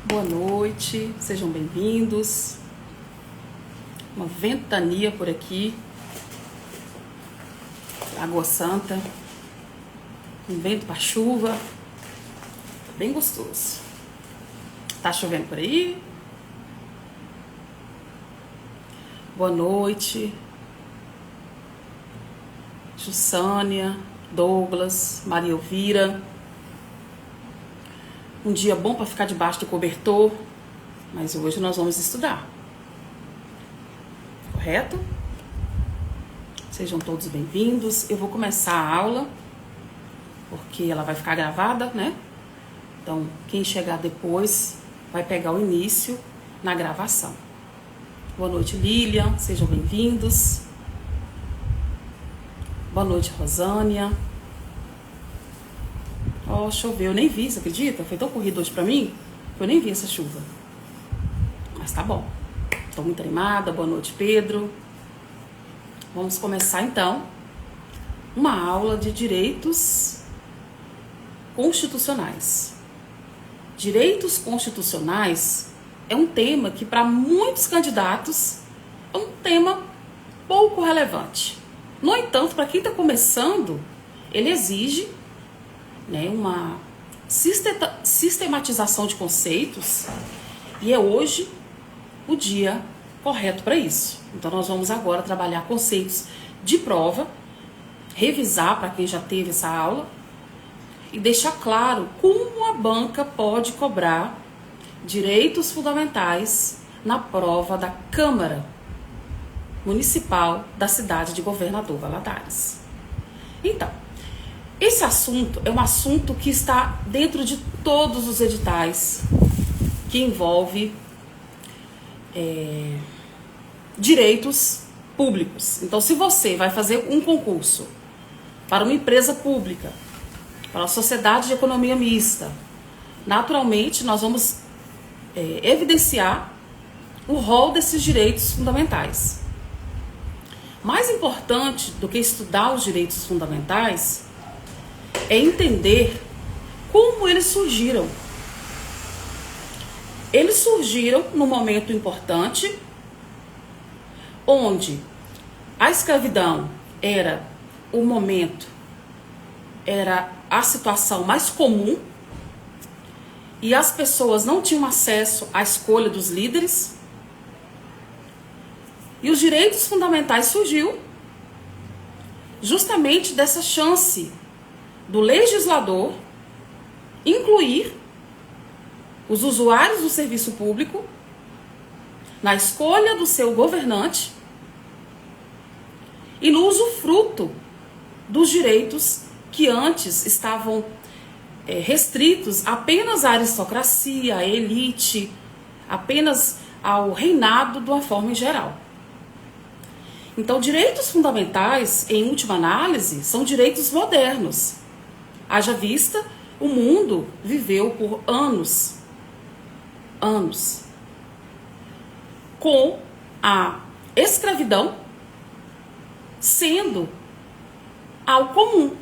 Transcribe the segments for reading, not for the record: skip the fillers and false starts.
Boa noite, sejam bem-vindos. Uma ventania por aqui, Água Santa, um vento para chuva, bem gostoso. Tá chovendo por aí? Boa noite, Jussânia, Douglas, Maria Elvira. Um dia bom para ficar debaixo do cobertor, mas hoje nós vamos estudar. Correto? Sejam todos bem-vindos. Eu vou começar a aula, porque ela vai ficar gravada, né? Então, quem chegar depois vai pegar o início na gravação. Boa noite, Lilian. Sejam bem-vindos. Boa noite, Rosânia. Ó, choveu, eu nem vi, você acredita? Foi tão corrido hoje pra mim que eu nem vi essa chuva. Mas tá bom. Tô muito animada. Boa noite, Pedro. Vamos começar então uma aula de direitos constitucionais. Direitos constitucionais é um tema que para muitos candidatos é um tema pouco relevante. No entanto, para quem está começando, ele exige, né, uma sistematização de conceitos, e é hoje o dia correto para isso. Então nós vamos agora trabalhar conceitos de prova, revisar para quem já teve essa aula e deixar claro como a banca pode cobrar direitos fundamentais na prova da Câmara Municipal da cidade de Governador Valadares. Então, esse assunto é um assunto que está dentro de todos os editais que envolve direitos públicos. Então, se você vai fazer um concurso para uma empresa pública, para a sociedade de economia mista, naturalmente nós vamos evidenciar o rol desses direitos fundamentais. Mais importante do que estudar os direitos fundamentais é entender como eles surgiram. Eles surgiram num momento importante, onde a escravidão era o momento, era a situação mais comum, e as pessoas não tinham acesso à escolha dos líderes, e os direitos fundamentais surgiu justamente dessa chance do legislador incluir os usuários do serviço público na escolha do seu governante e no usufruto dos direitos que antes estavam restritos apenas à aristocracia, à elite, apenas ao reinado de uma forma em geral. Então, direitos fundamentais, em última análise, são direitos modernos. Haja vista, o mundo viveu por anos com a escravidão sendo algo comum.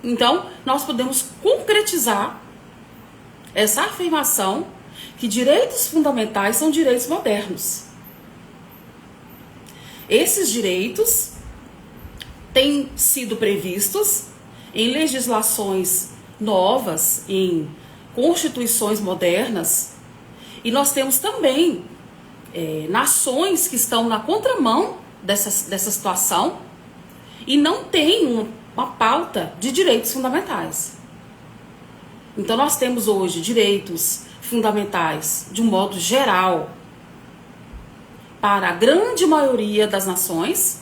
Então, nós podemos concretizar essa afirmação que direitos fundamentais são direitos modernos. Esses direitos têm sido previstos em legislações novas, em constituições modernas, e nós temos também nações que estão na contramão dessa situação e não têm uma pauta de direitos fundamentais. Então nós temos hoje direitos fundamentais de um modo geral para a grande maioria das nações,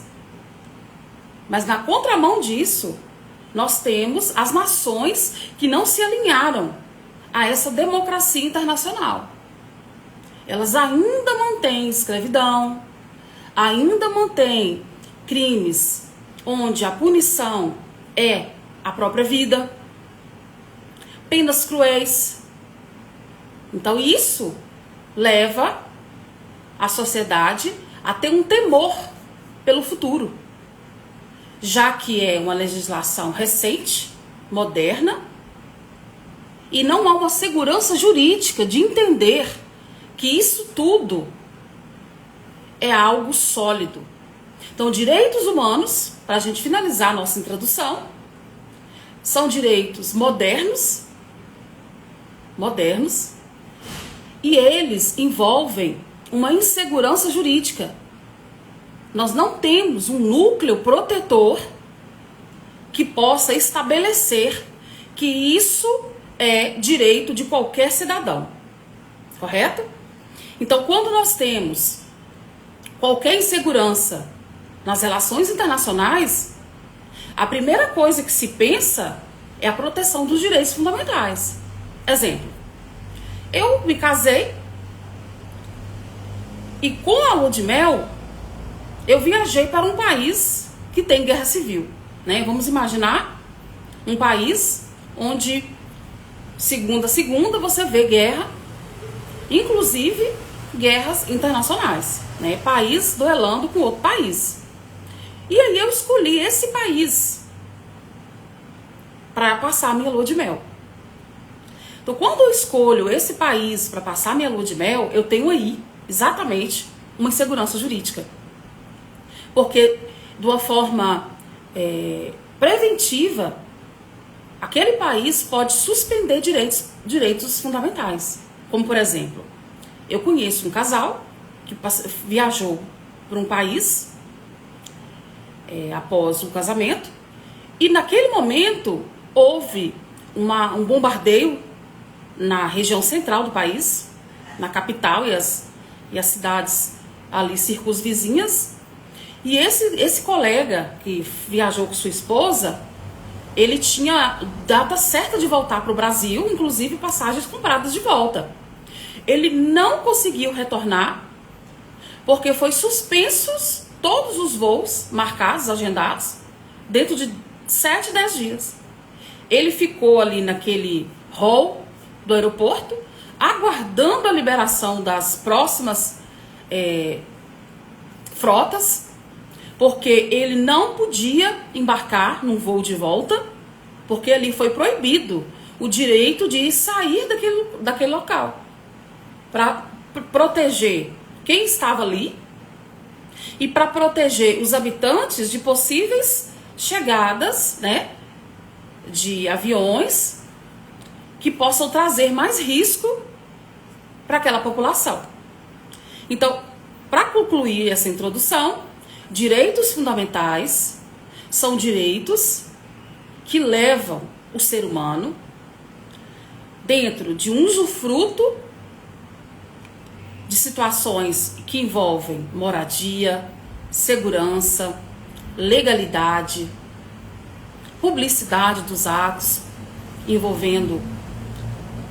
mas na contramão disso nós temos as nações que não se alinharam a essa democracia internacional. Elas ainda mantêm escravidão, ainda mantêm crimes onde a punição é a própria vida, penas cruéis. Então isso leva a sociedade a ter um temor pelo futuro, já que é uma legislação recente, moderna, E não há uma segurança jurídica de entender que isso tudo é algo sólido. Então, direitos humanos, para a gente finalizar a nossa introdução, são direitos modernos, e eles envolvem uma insegurança jurídica. Nós não temos um núcleo protetor que possa estabelecer que isso é direito de qualquer cidadão, correto? Então, quando nós temos qualquer insegurança nas relações internacionais, a primeira coisa que se pensa é a proteção dos direitos fundamentais. Exemplo, eu me casei e com a lua de mel eu viajei para um país que tem guerra civil, né? Vamos imaginar um país onde segunda a segunda você vê guerra, inclusive guerras internacionais, né? País duelando com outro país. E aí eu escolhi esse país para passar a minha lua de mel. Então, quando eu escolho esse país para passar a minha lua de mel, eu tenho aí exatamente uma insegurança jurídica. Porque, de uma forma preventiva, aquele país pode suspender direitos fundamentais. Como, por exemplo, eu conheço um casal que viajou para um país após um casamento, e naquele momento houve um bombardeio na região central do país, na capital e as cidades ali circunvizinhas. E esse colega que viajou com sua esposa, ele tinha data certa de voltar para o Brasil, inclusive passagens compradas de volta. Ele não conseguiu retornar porque foi suspensos todos os voos marcados, agendados, dentro de 7, 10 dias. Ele ficou ali naquele hall do aeroporto, aguardando a liberação das próximas frotas, porque ele não podia embarcar num voo de volta, porque ali foi proibido o direito de sair daquele local, para proteger quem estava ali e para proteger os habitantes de possíveis chegadas, né, de aviões que possam trazer mais risco para aquela população. Então, para concluir essa introdução, direitos fundamentais são direitos que levam o ser humano dentro de um usufruto de situações que envolvem moradia, segurança, legalidade, publicidade dos atos envolvendo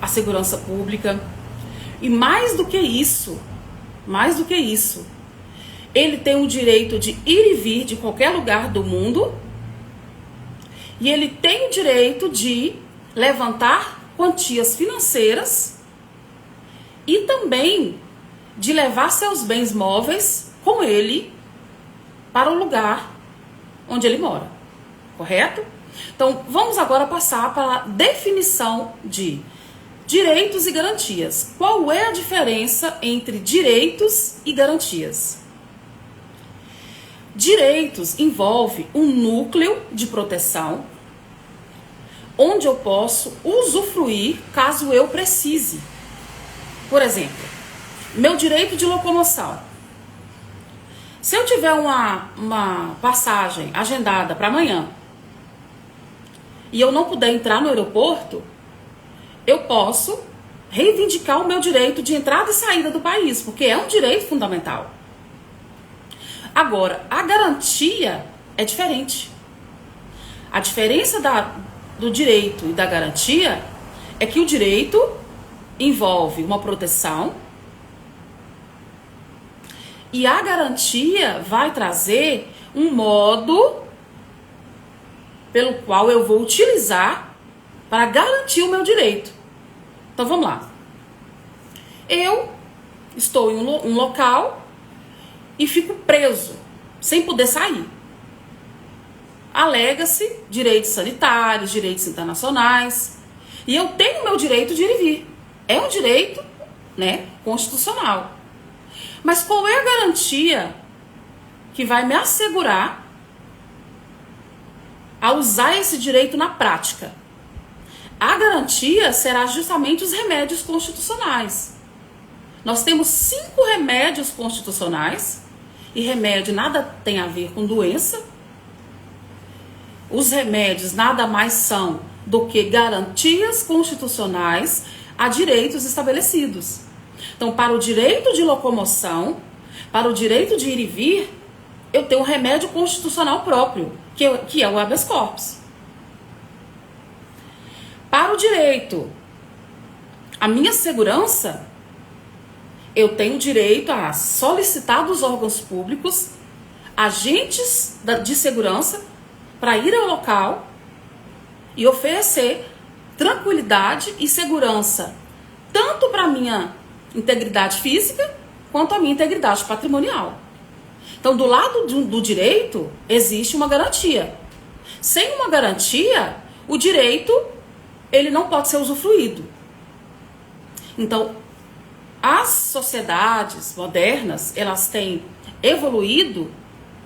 a segurança pública. E mais do que isso, ele tem o direito de ir e vir de qualquer lugar do mundo, e ele tem o direito de levantar quantias financeiras e também de levar seus bens móveis com ele para o lugar onde ele mora, correto? Então, vamos agora passar para a definição de direitos e garantias. Qual é a diferença entre direitos e garantias? Direitos envolve um núcleo de proteção onde eu posso usufruir caso eu precise. Por exemplo, meu direito de locomoção. Se eu tiver uma passagem agendada para amanhã e eu não puder entrar no aeroporto, eu posso reivindicar o meu direito de entrada e saída do país, porque é um direito fundamental. Agora, a garantia é diferente. A diferença do direito e da garantia é que o direito envolve uma proteção e a garantia vai trazer um modo pelo qual eu vou utilizar para garantir o meu direito. Então vamos lá. Eu estou em um local e fico preso, sem poder sair. Alega-se direitos sanitários, direitos internacionais. E eu tenho meu direito de ir e vir. É um direito, né, constitucional. Mas qual é a garantia que vai me assegurar a usar esse direito na prática? A garantia será justamente os remédios constitucionais. Nós temos 5 remédios constitucionais, e remédio nada tem a ver com doença. Os remédios nada mais são do que garantias constitucionais a direitos estabelecidos. Então, para o direito de locomoção, para o direito de ir e vir, eu tenho um remédio constitucional próprio, que é o habeas corpus. Para o direito, a minha segurança, eu tenho direito a solicitar dos órgãos públicos agentes de segurança para ir ao local e oferecer tranquilidade e segurança, tanto para a minha integridade física quanto a minha integridade patrimonial. Então, do lado do direito, existe uma garantia. Sem uma garantia, o direito ele não pode ser usufruído. Então, as sociedades modernas, elas têm evoluído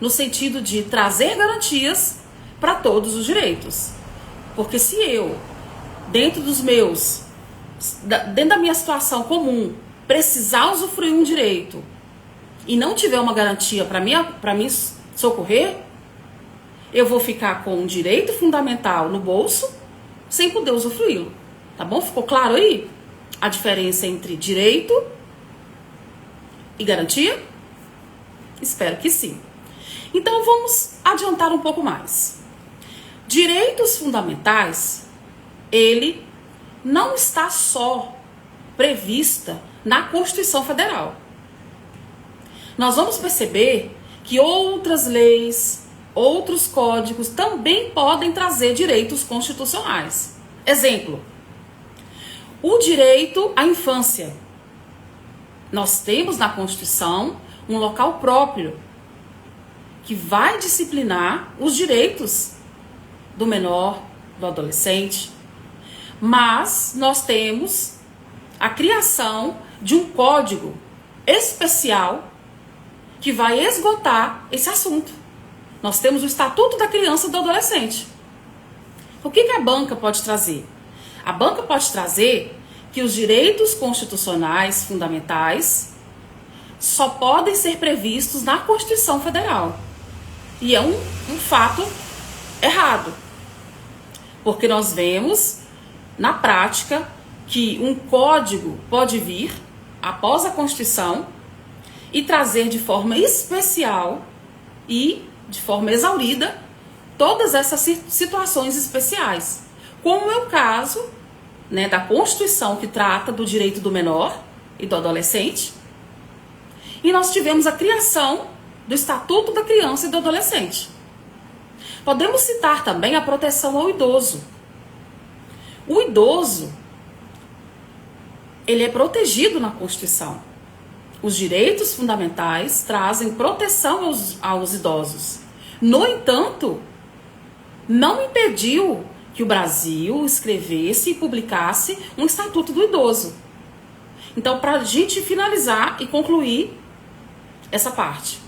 no sentido de trazer garantias para todos os direitos. Porque se eu, dentro da minha situação comum, precisar usufruir um direito e não tiver uma garantia para me socorrer, eu vou ficar com um direito fundamental no bolso sem poder usufruí-lo. Tá bom? Ficou claro aí a diferença entre direito e garantia? Espero que sim. Então vamos adiantar um pouco mais. Direitos fundamentais, ele não está só prevista na Constituição Federal. Nós vamos perceber que outras leis, outros códigos também podem trazer direitos constitucionais. Exemplo, o direito à infância. Nós temos na Constituição um local próprio que vai disciplinar os direitos do menor, do adolescente. Mas nós temos a criação de um código especial que vai esgotar esse assunto. Nós temos o Estatuto da Criança e do Adolescente. O que a banca pode trazer? A banca pode trazer que os direitos constitucionais fundamentais só podem ser previstos na Constituição Federal. E é um fato errado. Porque nós vemos, na prática, que um código pode vir após a Constituição e trazer de forma especial e de forma exaurida todas essas situações especiais. Como é o caso, né, da Constituição, que trata do direito do menor e do adolescente. E nós tivemos a criação do Estatuto da Criança e do Adolescente. Podemos citar também a proteção ao idoso. O idoso, ele é protegido na Constituição. Os direitos fundamentais trazem proteção aos idosos. No entanto, não impediu que o Brasil escrevesse e publicasse um Estatuto do Idoso. Então, para a gente finalizar e concluir essa parte.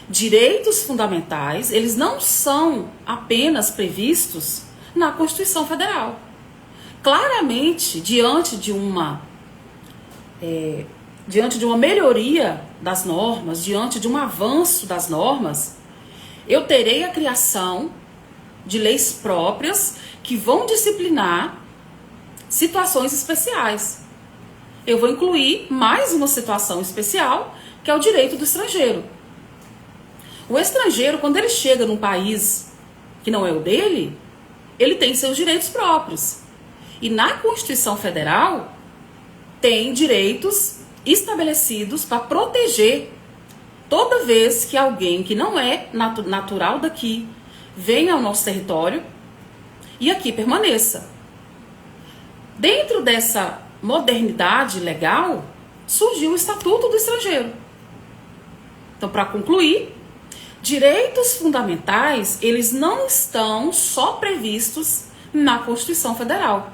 Direitos fundamentais, eles não são apenas previstos na Constituição Federal. Claramente, diante de uma melhoria das normas, diante de um avanço das normas, eu terei a criação de leis próprias que vão disciplinar situações especiais. Eu vou incluir mais uma situação especial, que é o direito do estrangeiro. O estrangeiro, quando ele chega num país que não é o dele, ele tem seus direitos próprios. E na Constituição Federal, tem direitos estabelecidos para proteger toda vez que alguém que não é natural daqui venha ao nosso território e aqui permaneça. Dentro dessa modernidade legal, surgiu o Estatuto do Estrangeiro. Então, para concluir, direitos fundamentais, eles não estão só previstos na Constituição Federal.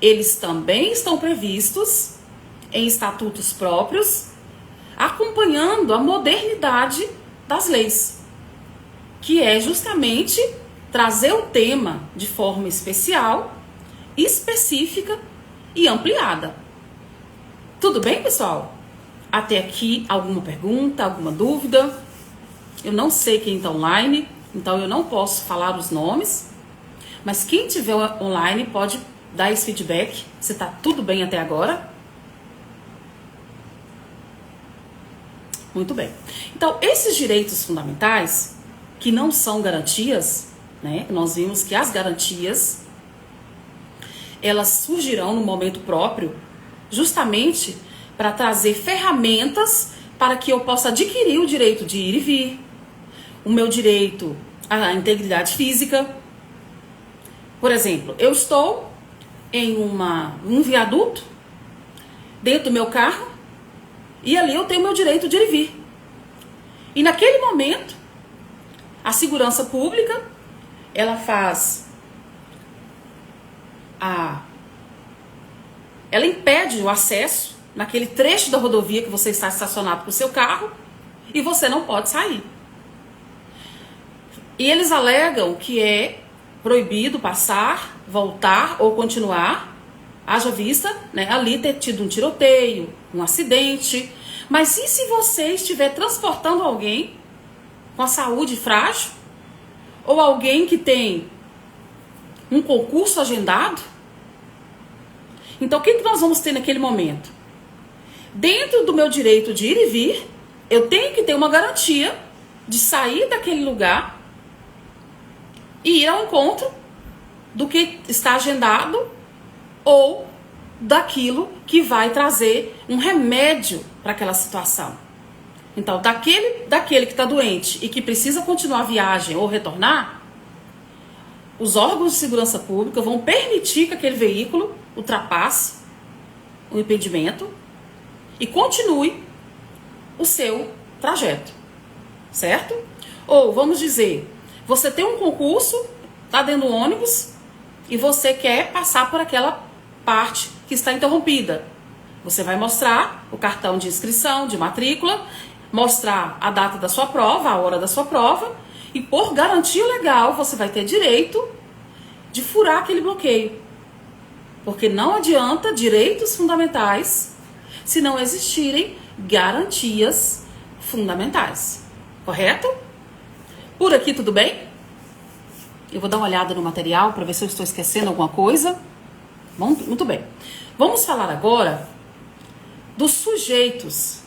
eles também estão previstos em estatutos próprios, acompanhando a modernidade das leis, que é justamente trazer o tema de forma especial, específica e ampliada. Tudo bem, pessoal? Até aqui, alguma pergunta, alguma dúvida? Eu não sei quem está online, então eu não posso falar os nomes, mas quem estiver online pode dar esse feedback, se está tudo bem até agora. Muito bem. Então, esses direitos fundamentais, que não são garantias, né? Nós vimos que as garantias, elas surgirão no momento próprio, justamente para trazer ferramentas para que eu possa adquirir o direito de ir e vir, o meu direito à integridade física. Por exemplo, eu estou em um viaduto, dentro do meu carro, e ali eu tenho meu direito de ir e vir. E naquele momento, a segurança pública, ela ela impede o acesso naquele trecho da rodovia que você está estacionado com o seu carro e você não pode sair. E eles alegam que é proibido passar, voltar ou continuar, haja vista, né, ali ter tido um tiroteio, um acidente. Mas e se você estiver transportando alguém com a saúde frágil? Ou alguém que tem um concurso agendado? Então o que nós vamos ter naquele momento? Dentro do meu direito de ir e vir, eu tenho que ter uma garantia de sair daquele lugar e ir ao encontro do que está agendado ou daquilo que vai trazer um remédio para aquela situação. Então, daquele que está doente e que precisa continuar a viagem ou retornar, os órgãos de segurança pública vão permitir que aquele veículo ultrapasse o impedimento e continue o seu trajeto, certo? Ou, vamos dizer, você tem um concurso, está dentro do ônibus e você quer passar por aquela parte que está interrompida. Você vai mostrar o cartão de inscrição, de matrícula, mostrar a data da sua prova, a hora da sua prova, e por garantia legal você vai ter direito de furar aquele bloqueio. Porque não adianta direitos fundamentais se não existirem garantias fundamentais. Correto? Por aqui tudo bem? Eu vou dar uma olhada no material para ver se eu estou esquecendo alguma coisa. Bom, muito bem. Vamos falar agora dos sujeitos.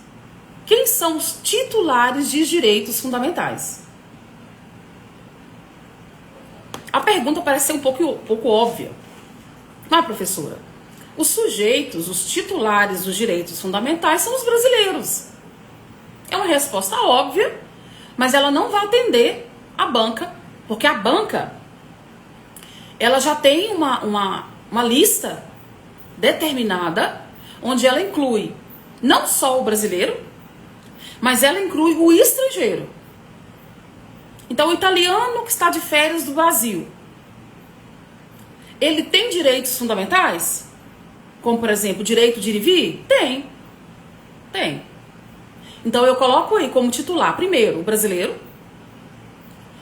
Quem são os titulares de direitos fundamentais? A pergunta parece ser um pouco óbvia. Ah, professora, os sujeitos, os titulares dos direitos fundamentais são os brasileiros. É uma resposta óbvia, mas ela não vai atender a banca, porque a banca ela já tem uma lista determinada, onde ela inclui não só o brasileiro, mas ela inclui o estrangeiro. Então, o italiano que está de férias do Brasil, ele tem direitos fundamentais? Como, por exemplo, direito de ir e vir? Tem. Tem. Então, eu coloco aí como titular, primeiro, o brasileiro.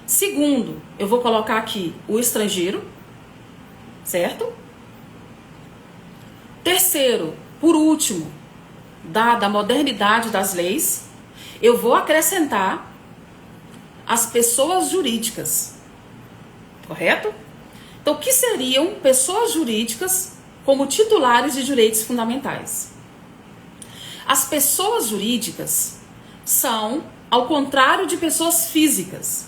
Segundo, eu vou colocar aqui o estrangeiro. Certo? Terceiro, por último, dada a modernidade das leis, eu vou acrescentar as pessoas jurídicas. Correto? Então, o que seriam pessoas jurídicas como titulares de direitos fundamentais? As pessoas jurídicas são ao contrário de pessoas físicas.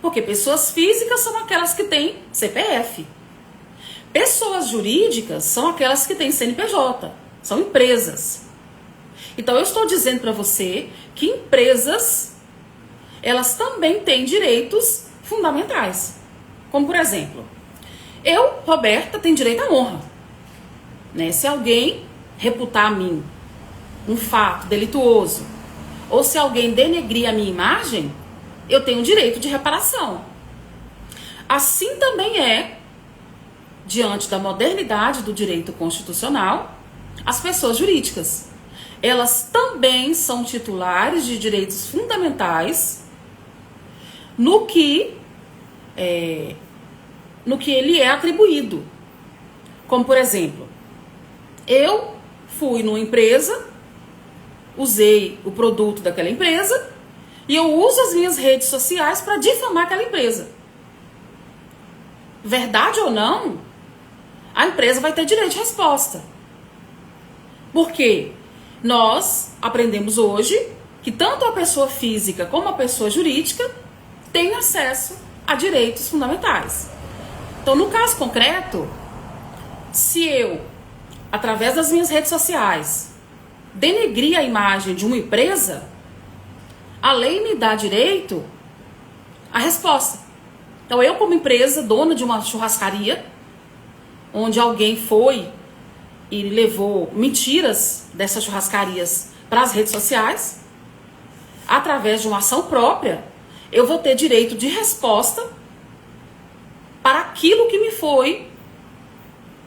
Porque pessoas físicas são aquelas que têm CPF. Pessoas jurídicas são aquelas que têm CNPJ, são empresas. Então eu estou dizendo para você que empresas, elas também têm direitos fundamentais. Como por exemplo, eu, Roberta, tenho direito à honra. Né? Se alguém reputar a mim um fato delituoso, ou se alguém denegrir a minha imagem, eu tenho direito de reparação. Assim também é diante da modernidade do direito constitucional, as pessoas jurídicas. Elas também são titulares de direitos fundamentais no que ele é atribuído. Como, por exemplo, eu fui numa empresa, usei o produto daquela empresa e eu uso as minhas redes sociais para difamar aquela empresa. Verdade ou não, a empresa vai ter direito de resposta. Por quê? Nós aprendemos hoje que tanto a pessoa física como a pessoa jurídica têm acesso a direitos fundamentais. Então, no caso concreto, se eu, através das minhas redes sociais, denegrir a imagem de uma empresa, a lei me dá direito à resposta. Então, eu como empresa, dona de uma churrascaria, onde alguém foi e levou mentiras dessas churrascarias para as redes sociais, através de uma ação própria, eu vou ter direito de resposta para aquilo que me foi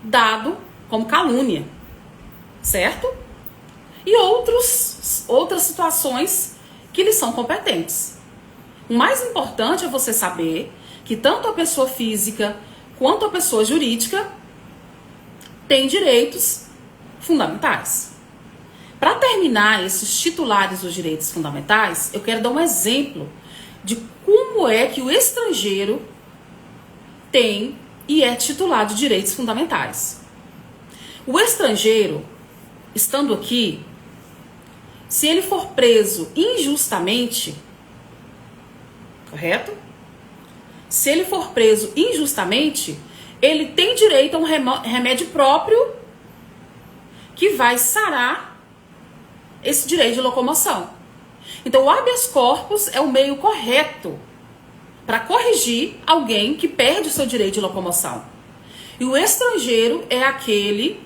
dado como calúnia, certo? E outras situações que lhes são competentes. O mais importante é você saber que tanto a pessoa física quanto a pessoa jurídica tem direitos fundamentais. Para terminar esses titulares dos direitos fundamentais, eu quero dar um exemplo de como é que o estrangeiro tem e é titular de direitos fundamentais. O estrangeiro, estando aqui, se ele for preso injustamente, correto? Se ele for preso injustamente, ele tem direito a um remédio próprio que vai sarar esse direito de locomoção. Então, o habeas corpus é o meio correto para corrigir alguém que perde o seu direito de locomoção. E o estrangeiro é aquele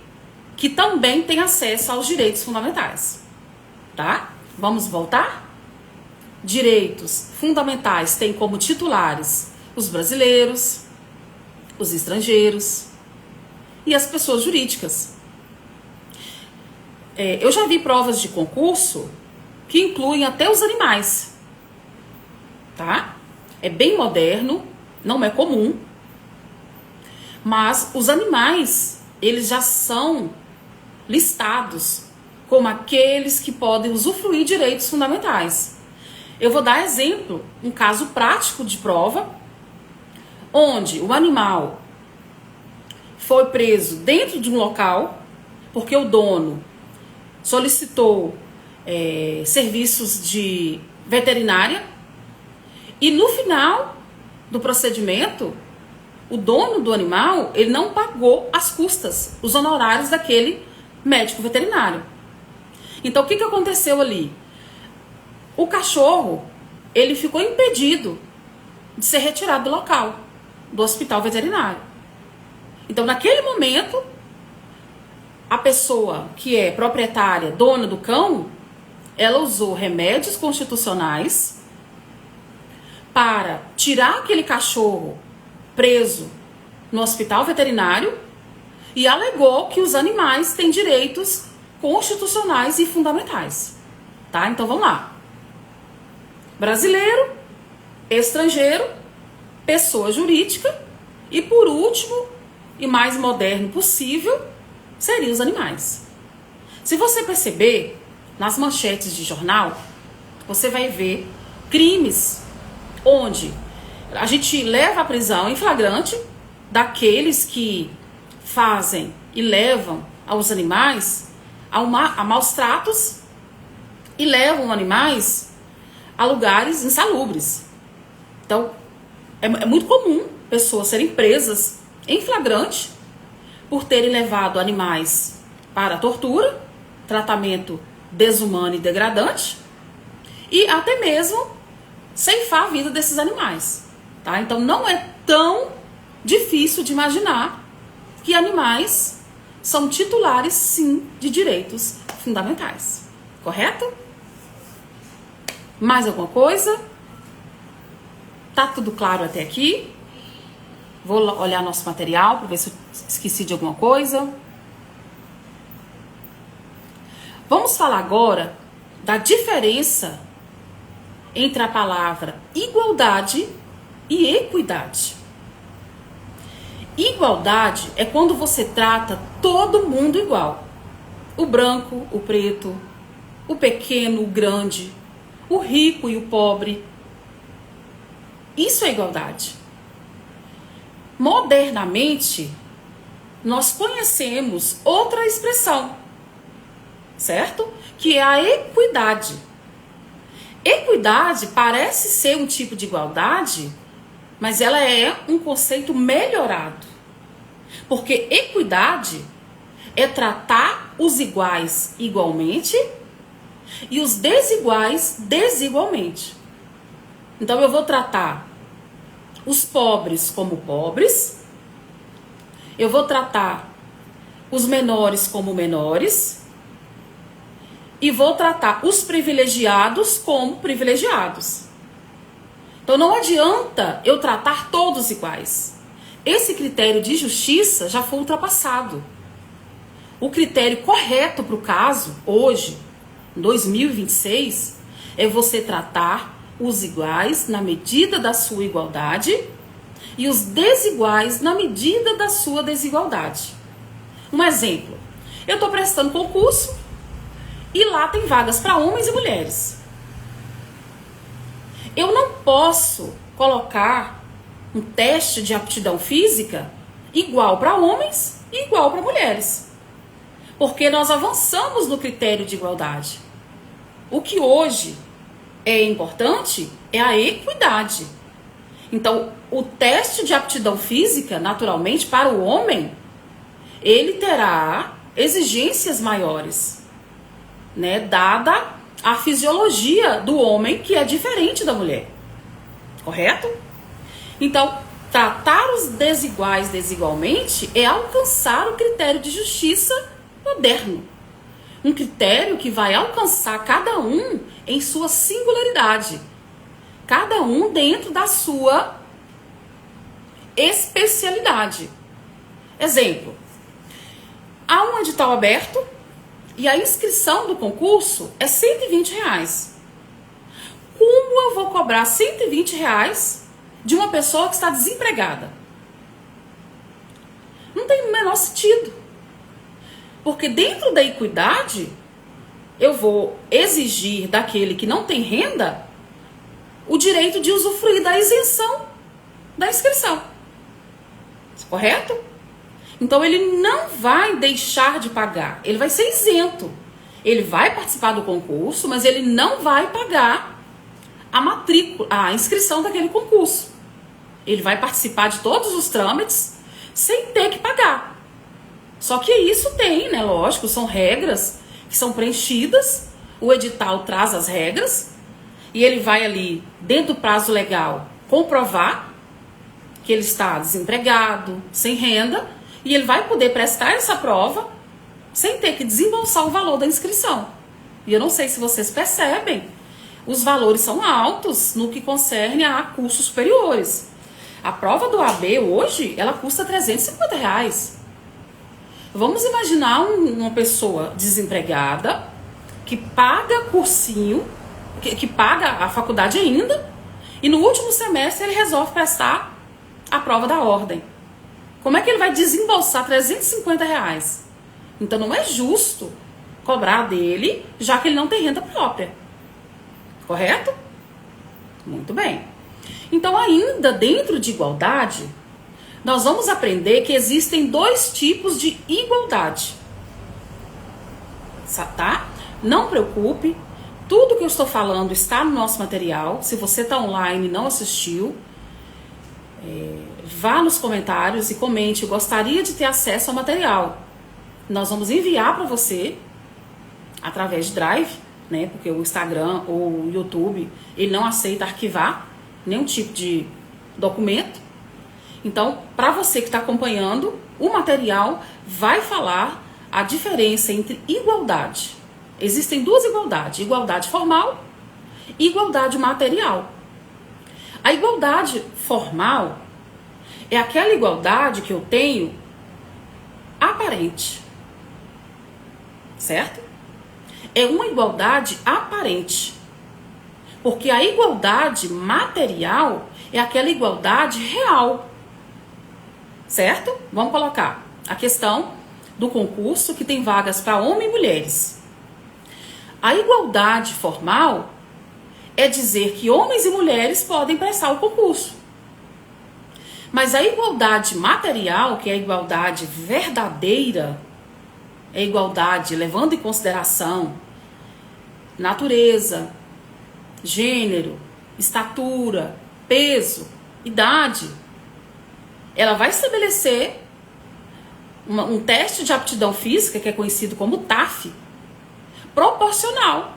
que também tem acesso aos direitos fundamentais. Tá? Vamos voltar? Direitos fundamentais têm como titulares os brasileiros, os estrangeiros e as pessoas jurídicas. Eu já vi provas de concurso que incluem até os animais, tá? É bem moderno, não é comum, mas os animais, eles já são listados como aqueles que podem usufruir de direitos fundamentais. Eu vou dar exemplo, um caso prático de prova, onde o animal foi preso dentro de um local, porque o dono solicitou serviços de veterinária, e no final do procedimento, o dono do animal, ele não pagou as custas, os honorários daquele médico veterinário. Então, o que aconteceu ali? O cachorro, ele ficou impedido de ser retirado do local, do hospital veterinário. Então, naquele momento, a pessoa que é proprietária, dona do cão, ela usou remédios constitucionais para tirar aquele cachorro preso no hospital veterinário e alegou que os animais têm direitos constitucionais e fundamentais. Tá? Então, vamos lá. Brasileiro, estrangeiro, pessoa jurídica e, por último, e mais moderno possível, seriam os animais. Se você perceber, nas manchetes de jornal, você vai ver crimes onde a gente leva à prisão em flagrante daqueles que fazem e levam aos animais a maus tratos e levam animais a lugares insalubres. Então, é muito comum pessoas serem presas em flagrante por terem levado animais para tortura, tratamento desumano e degradante e até mesmo ceifar a vida desses animais. Tá? Então, não é tão difícil de imaginar que animais são titulares, sim, de direitos fundamentais. Correto? Mais alguma coisa? Tá tudo claro até aqui? Vou olhar nosso material para ver se eu esqueci de alguma coisa. Vamos falar agora da diferença entre a palavra igualdade e equidade. Igualdade é quando você trata todo mundo igual. O branco, o preto, o pequeno, o grande, o rico e o pobre. Isso é igualdade. Modernamente, nós conhecemos outra expressão, certo? Que é a equidade. Equidade parece ser um tipo de igualdade, mas ela é um conceito melhorado. Porque equidade é tratar os iguais igualmente e os desiguais desigualmente. Então eu vou tratar os pobres como pobres, eu vou tratar os menores como menores e vou tratar os privilegiados como privilegiados. Então não adianta eu tratar todos iguais. Esse critério de justiça já foi ultrapassado. O critério correto para o caso, hoje, em 2026, é você tratar os iguais na medida da sua igualdade e os desiguais na medida da sua desigualdade. Um exemplo, eu estou prestando concurso e lá tem vagas para homens e mulheres. Eu não posso colocar um teste de aptidão física igual para homens e igual para mulheres. Porque nós avançamos no critério de igualdade. O que hoje é importante é a equidade. Então, o teste de aptidão física, naturalmente, para o homem, ele terá exigências maiores, né? Dada a fisiologia do homem, que é diferente da mulher. Correto? Então, tratar os desiguais desigualmente é alcançar o critério de justiça moderno. Um critério que vai alcançar cada um em sua singularidade. Cada um dentro da sua especialidade. Exemplo. Há um edital aberto e a inscrição do concurso é R$120. Como eu vou cobrar R$120 de uma pessoa que está desempregada? Não tem o menor sentido. Porque dentro da equidade, eu vou exigir daquele que não tem renda o direito de usufruir da isenção da inscrição. Correto? Então ele não vai deixar de pagar, ele vai ser isento. Ele vai participar do concurso, mas ele não vai pagar a matrícula, a inscrição daquele concurso. Ele vai participar de todos os trâmites sem ter que pagar. Só que isso tem, né? Lógico, são regras que são preenchidas, o edital traz as regras e ele vai ali, dentro do prazo legal, comprovar que ele está desempregado, sem renda, e ele vai poder prestar essa prova sem ter que desembolsar o valor da inscrição. E eu não sei se vocês percebem, os valores são altos no que concerne a cursos superiores. A prova do AB hoje, ela custa R$350. Vamos imaginar uma pessoa desempregada que paga cursinho, que paga a faculdade ainda, e no último semestre ele resolve prestar a prova da ordem. Como é que ele vai desembolsar R$350? Então não é justo cobrar dele, já que ele não tem renda própria. Correto? Muito bem. Então, ainda dentro de igualdade, nós vamos aprender que existem dois tipos de igualdade. Tá? Não preocupe, tudo que eu estou falando está no nosso material. Se você está online e não assistiu, vá nos comentários e comente: eu gostaria de ter acesso ao material. Nós vamos enviar para você através de Drive, né? Porque o Instagram ou o YouTube, ele não aceita arquivar nenhum tipo de documento. Então, para você que está acompanhando, o material vai falar a diferença entre igualdade. Existem duas igualdades: igualdade formal e igualdade material. A igualdade formal é aquela igualdade que eu tenho aparente. Certo? É uma igualdade aparente. Porque a igualdade material é aquela igualdade real. Certo? Vamos colocar a questão do concurso que tem vagas para homens e mulheres. A igualdade formal é dizer que homens e mulheres podem prestar o concurso. Mas a igualdade material, que é a igualdade verdadeira, é a igualdade levando em consideração natureza, gênero, estatura, peso, idade. Ela vai estabelecer um teste de aptidão física, que é conhecido como TAF, proporcional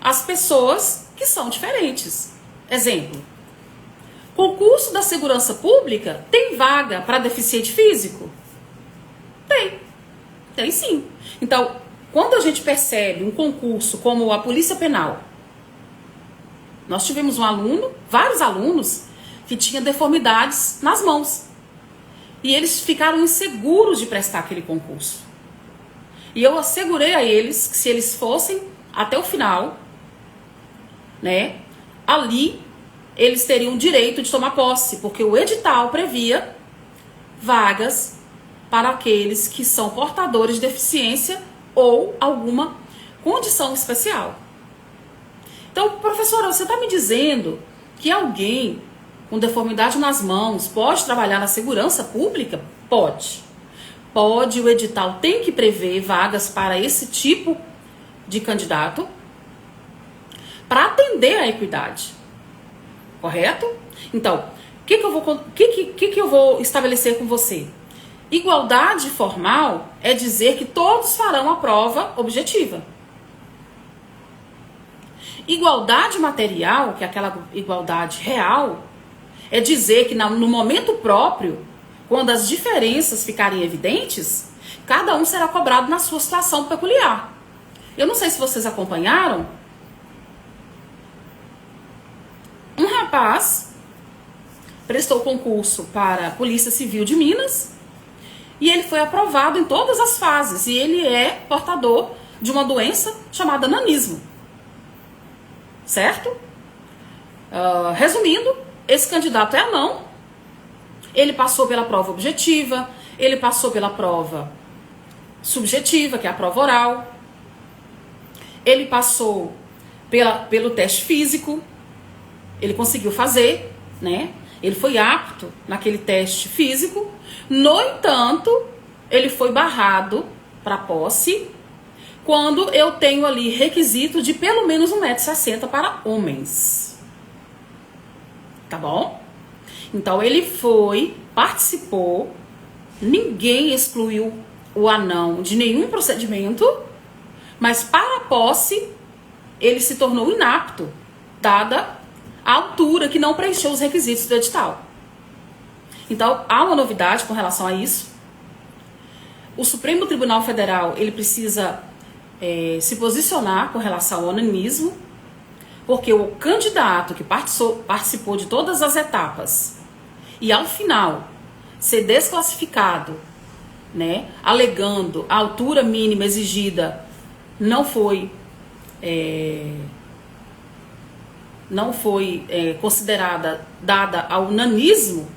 às pessoas que são diferentes. Exemplo, concurso da segurança pública tem vaga para deficiente físico? Tem sim. Então, quando a gente percebe um concurso como a Polícia Penal, nós tivemos vários alunos, que tinham deformidades nas mãos. E eles ficaram inseguros de prestar aquele concurso. E eu assegurei a eles que se eles fossem até o final, né, ali eles teriam direito de tomar posse, porque o edital previa vagas para aqueles que são portadores de deficiência ou alguma condição especial. Então, professora, você está me dizendo que alguém com deformidade nas mãos pode trabalhar na segurança pública? Pode. Pode, o edital tem que prever vagas para esse tipo de candidato para atender à equidade. Correto? Então, o que eu vou estabelecer com você? Igualdade formal é dizer que todos farão a prova objetiva. Igualdade material, que é aquela igualdade real, é dizer que no momento próprio, quando as diferenças ficarem evidentes, cada um será cobrado na sua situação peculiar. Eu não sei se vocês acompanharam. Um rapaz prestou concurso para a Polícia Civil de Minas e ele foi aprovado em todas as fases. E ele é portador de uma doença chamada nanismo. Certo? Resumindo, esse candidato é anão. Ele passou pela prova objetiva, ele passou pela prova subjetiva, que é a prova oral. Ele passou pelo teste físico. Ele conseguiu fazer, né? Ele foi apto naquele teste físico. No entanto, ele foi barrado para posse quando eu tenho ali requisito de pelo menos 1,60 m para homens. Tá bom? Então ele participou, ninguém excluiu o anão de nenhum procedimento, mas para a posse ele se tornou inapto, dada a altura que não preencheu os requisitos do edital. Então há uma novidade com relação a isso. O Supremo Tribunal Federal ele precisa se posicionar com relação ao nanismo, porque o candidato que participou de todas as etapas e ao final ser desclassificado, né, alegando a altura mínima exigida não foi considerada dada ao nanismo,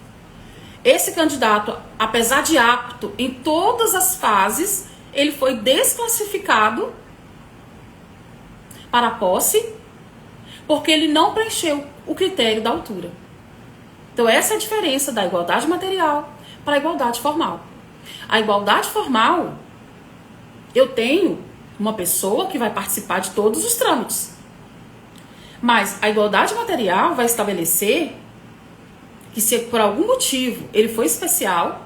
esse candidato, apesar de apto em todas as fases, ele foi desclassificado para a posse porque ele não preencheu o critério da altura. Então essa é a diferença da igualdade material para a igualdade formal. A igualdade formal, eu tenho uma pessoa que vai participar de todos os trâmites. Mas a igualdade material vai estabelecer que se por algum motivo ele for especial,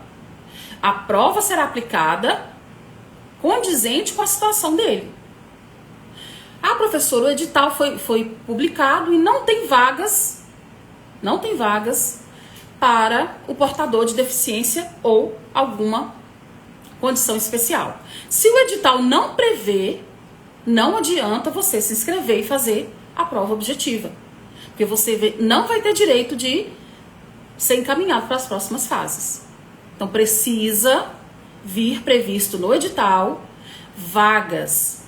a prova será aplicada condizente com a situação dele. Ah, professor, o edital foi publicado e não tem vagas para o portador de deficiência ou alguma condição especial. Se o edital não prevê, não adianta você se inscrever e fazer a prova objetiva, porque você não vai ter direito de ser encaminhado para as próximas fases. Então precisa vir previsto no edital vagas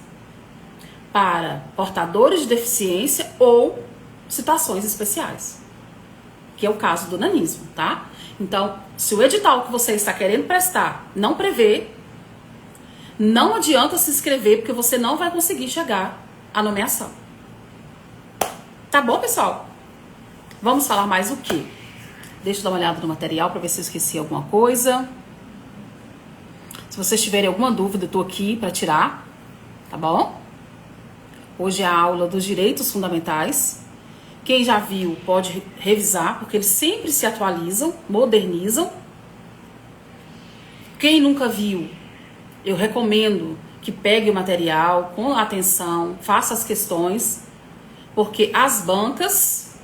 para portadores de deficiência ou situações especiais, que é o caso do nanismo, tá? Então, se o edital que você está querendo prestar não prevê, não adianta se inscrever, porque você não vai conseguir chegar à nomeação. Tá bom, pessoal? Vamos falar mais o quê? Deixa eu dar uma olhada no material para ver se eu esqueci alguma coisa. Se vocês tiverem alguma dúvida, eu tô aqui para tirar, tá bom? Hoje é a aula dos direitos fundamentais. Quem já viu pode revisar, porque eles sempre se atualizam, modernizam. Quem nunca viu, eu recomendo que pegue o material com atenção, faça as questões, porque as bancas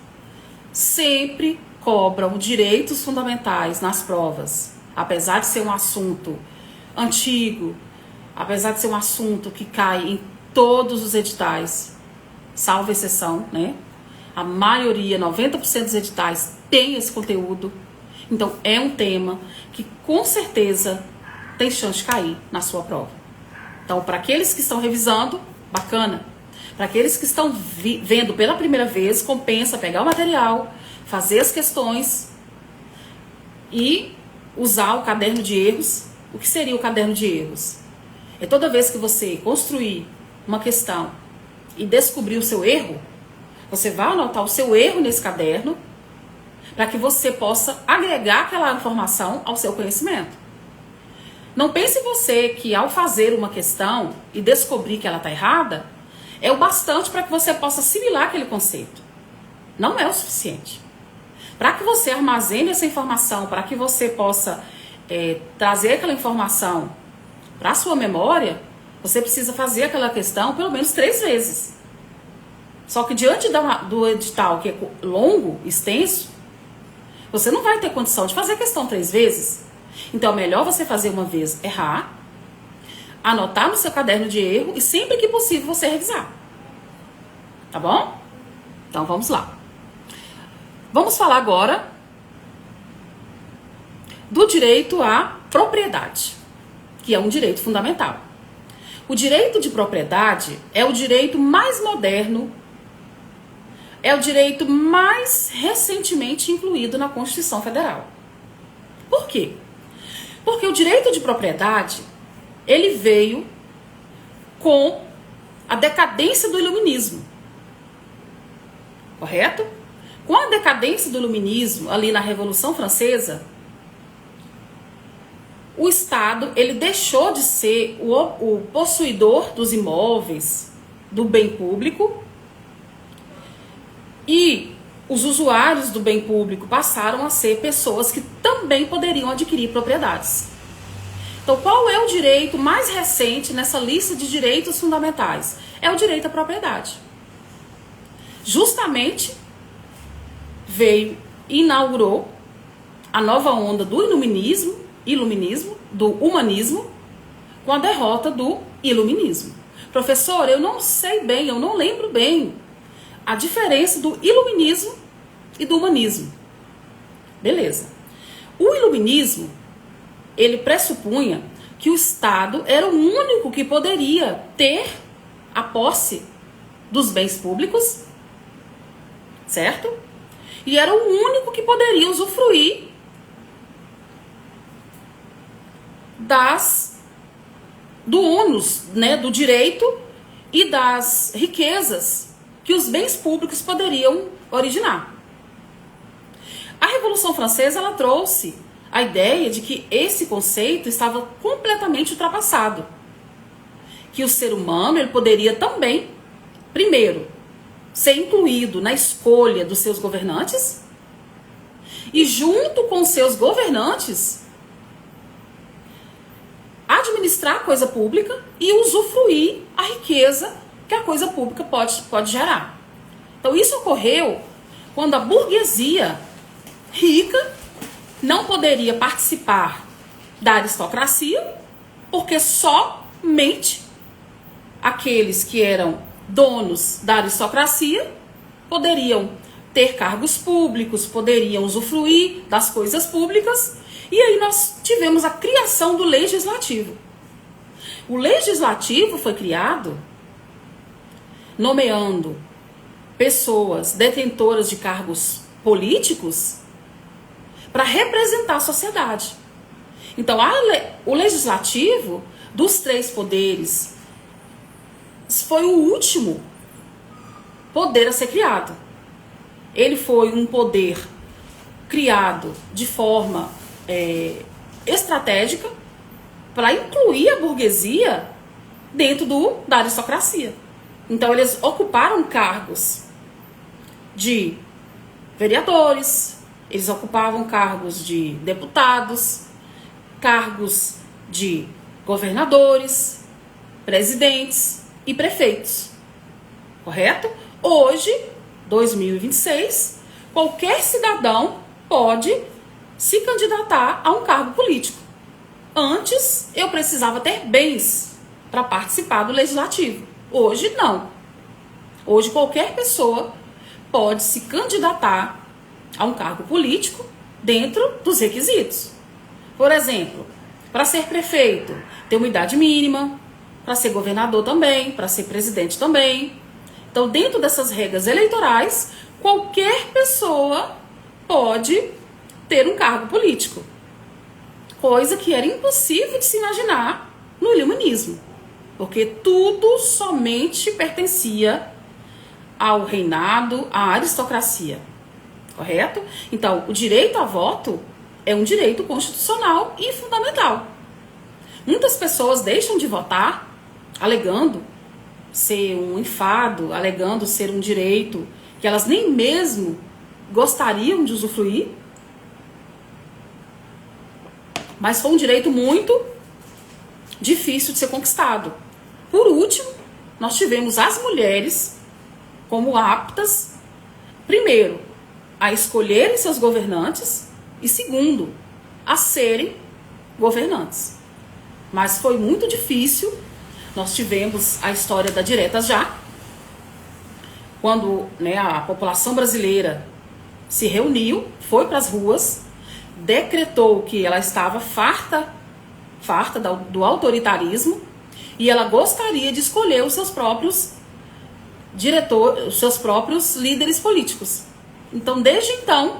sempre cobram direitos fundamentais nas provas. Apesar de ser um assunto antigo, apesar de ser um assunto que cai em todos os editais, salvo exceção, né? A maioria, 90% dos editais tem esse conteúdo. Então é um tema que com certeza tem chance de cair na sua prova. Então, para aqueles que estão revisando, bacana. Para aqueles que estão vendo pela primeira vez, compensa pegar o material, fazer as questões e usar o caderno de erros. O que seria o caderno de erros? É toda vez que você construir uma questão e descobrir o seu erro, você vai anotar o seu erro nesse caderno para que você possa agregar aquela informação ao seu conhecimento. Não pense você que ao fazer uma questão e descobrir que ela está errada, é o bastante para que você possa assimilar aquele conceito. Não é o suficiente. Para que você armazene essa informação, para que você possa trazer aquela informação para a sua memória, você precisa fazer aquela questão pelo menos 3 vezes. Só que diante do edital, que é longo, extenso, você não vai ter condição de fazer a questão 3 vezes. Então é melhor você fazer uma vez, errar, anotar no seu caderno de erro e sempre que possível você revisar. Tá bom? Então vamos lá. Vamos falar agora do direito à propriedade, que é um direito fundamental. O direito de propriedade é o direito mais moderno, é o direito mais recentemente incluído na Constituição Federal. Por quê? Porque o direito de propriedade, ele veio com a decadência do iluminismo. Correto? Com a decadência do iluminismo, ali na Revolução Francesa, o Estado, ele deixou de ser o possuidor dos imóveis, do bem público, e os usuários do bem público passaram a ser pessoas que também poderiam adquirir propriedades. Então, qual é o direito mais recente nessa lista de direitos fundamentais? É o direito à propriedade. Justamente inaugurou a nova onda do iluminismo, do humanismo, com a derrota do iluminismo. Professor, eu não sei bem, eu não lembro bem a diferença do iluminismo e do humanismo. Beleza. O iluminismo, ele pressupunha que o Estado era o único que poderia ter a posse dos bens públicos, certo? E era o único que poderia usufruir do ônus, né, do direito e das riquezas que os bens públicos poderiam originar. A Revolução Francesa, ela trouxe a ideia de que esse conceito estava completamente ultrapassado. Que o ser humano, ele poderia também, primeiro, ser incluído na escolha dos seus governantes e junto com seus governantes administrar a coisa pública e usufruir a riqueza que a coisa pública pode gerar. Então isso ocorreu quando a burguesia rica não poderia participar da aristocracia, porque somente aqueles que eram donos da aristocracia poderiam ter cargos públicos, poderiam usufruir das coisas públicas. E aí nós tivemos a criação do legislativo. O legislativo foi criado nomeando pessoas detentoras de cargos políticos para representar a sociedade. Então, o legislativo, dos 3 poderes, foi o último poder a ser criado. Ele foi um poder criado de forma estratégica para incluir a burguesia dentro da aristocracia. Então, eles ocuparam cargos de vereadores, eles ocupavam cargos de deputados, cargos de governadores, presidentes e prefeitos. Correto? Hoje, 2026, qualquer cidadão pode se candidatar a um cargo político. Antes, eu precisava ter bens para participar do legislativo. Hoje, não. Hoje, qualquer pessoa pode se candidatar a um cargo político dentro dos requisitos. Por exemplo, para ser prefeito, tem uma idade mínima, para ser governador também, para ser presidente também. Então, dentro dessas regras eleitorais, qualquer pessoa pode ter um cargo político. Coisa que era impossível de se imaginar no iluminismo. Porque tudo somente pertencia ao reinado, à aristocracia. Correto? Então, o direito a voto é um direito constitucional e fundamental. Muitas pessoas deixam de votar alegando ser um enfado, alegando ser um direito que elas nem mesmo gostariam de usufruir. Mas foi um direito muito difícil de ser conquistado. Por último, nós tivemos as mulheres como aptas, primeiro, a escolherem seus governantes e, segundo, a serem governantes. Mas foi muito difícil. Nós tivemos a história da direta já, quando a população brasileira se reuniu, foi para as ruas, decretou que ela estava farta do autoritarismo e ela gostaria de escolher os seus próprios diretores, os seus próprios líderes políticos. Então, desde então,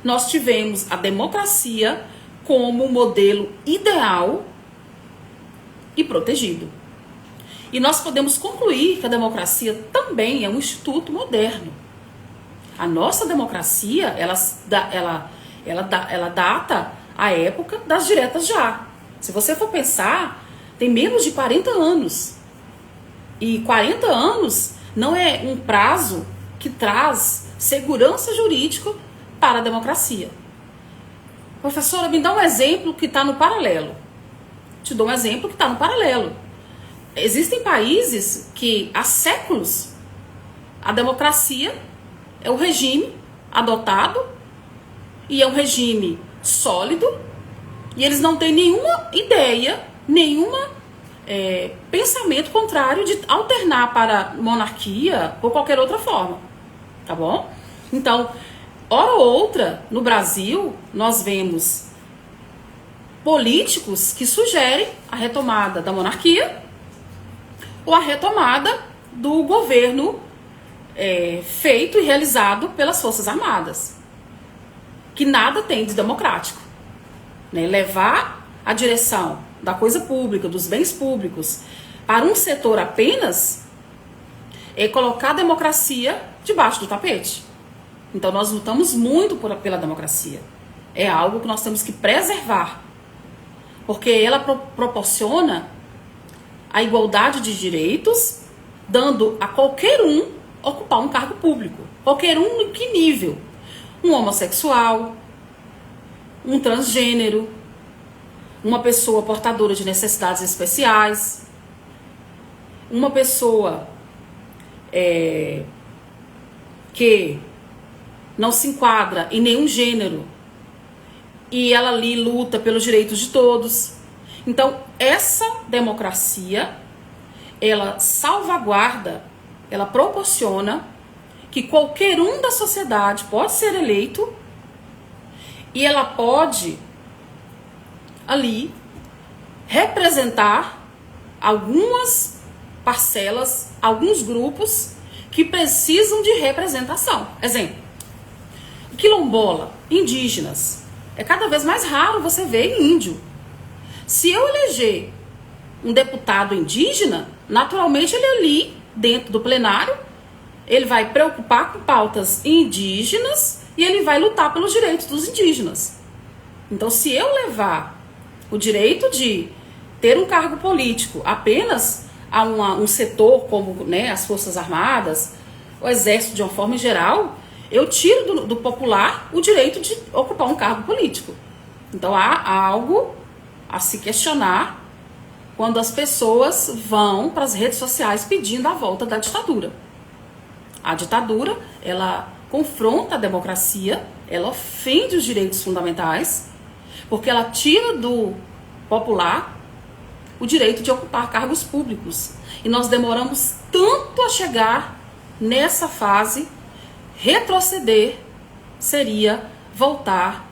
nós tivemos a democracia como modelo ideal e protegido. E nós podemos concluir que a democracia também é um instituto moderno. A nossa democracia, ela data a época das diretas já. Se você for pensar, tem menos de 40 anos. E 40 anos não é um prazo que traz segurança jurídica para a democracia. Professora, me dá um exemplo que está no paralelo. Te dou um exemplo que está no paralelo. Existem países que há séculos a democracia é o regime adotado e é um regime sólido e eles não têm nenhuma ideia, pensamento contrário de alternar para monarquia ou qualquer outra forma, tá bom? Então, hora ou outra, no Brasil, nós vemos políticos que sugerem a retomada da monarquia ou a retomada do governo feito e realizado pelas Forças Armadas, que nada tem de democrático. Levar a direção da coisa pública, dos bens públicos, para um setor apenas, é colocar a democracia debaixo do tapete. Então nós lutamos muito pela democracia. É algo que nós temos que preservar, porque ela proporciona a igualdade de direitos, dando a qualquer um ocupar um cargo público. Qualquer um em que nível? Um homossexual, um transgênero, uma pessoa portadora de necessidades especiais, uma pessoa que não se enquadra em nenhum gênero e ela ali luta pelos direitos de todos. Então, essa democracia, ela salvaguarda, ela proporciona que qualquer um da sociedade pode ser eleito e ela pode ali representar algumas parcelas, alguns grupos que precisam de representação. Exemplo, quilombola, indígenas. É cada vez mais raro você ver índio. Se eu eleger um deputado indígena, naturalmente ele ali, dentro do plenário, ele vai preocupar com pautas indígenas e ele vai lutar pelos direitos dos indígenas. Então, se eu levar o direito de ter um cargo político apenas a um setor como, né, as Forças Armadas, o Exército de uma forma geral, eu tiro do popular o direito de ocupar um cargo político. Então há algo a se questionar quando as pessoas vão para as redes sociais pedindo a volta da ditadura. A ditadura, ela confronta a democracia, ela ofende os direitos fundamentais, porque ela tira do popular o direito de ocupar cargos públicos. E nós demoramos tanto a chegar nessa fase. Retroceder seria voltar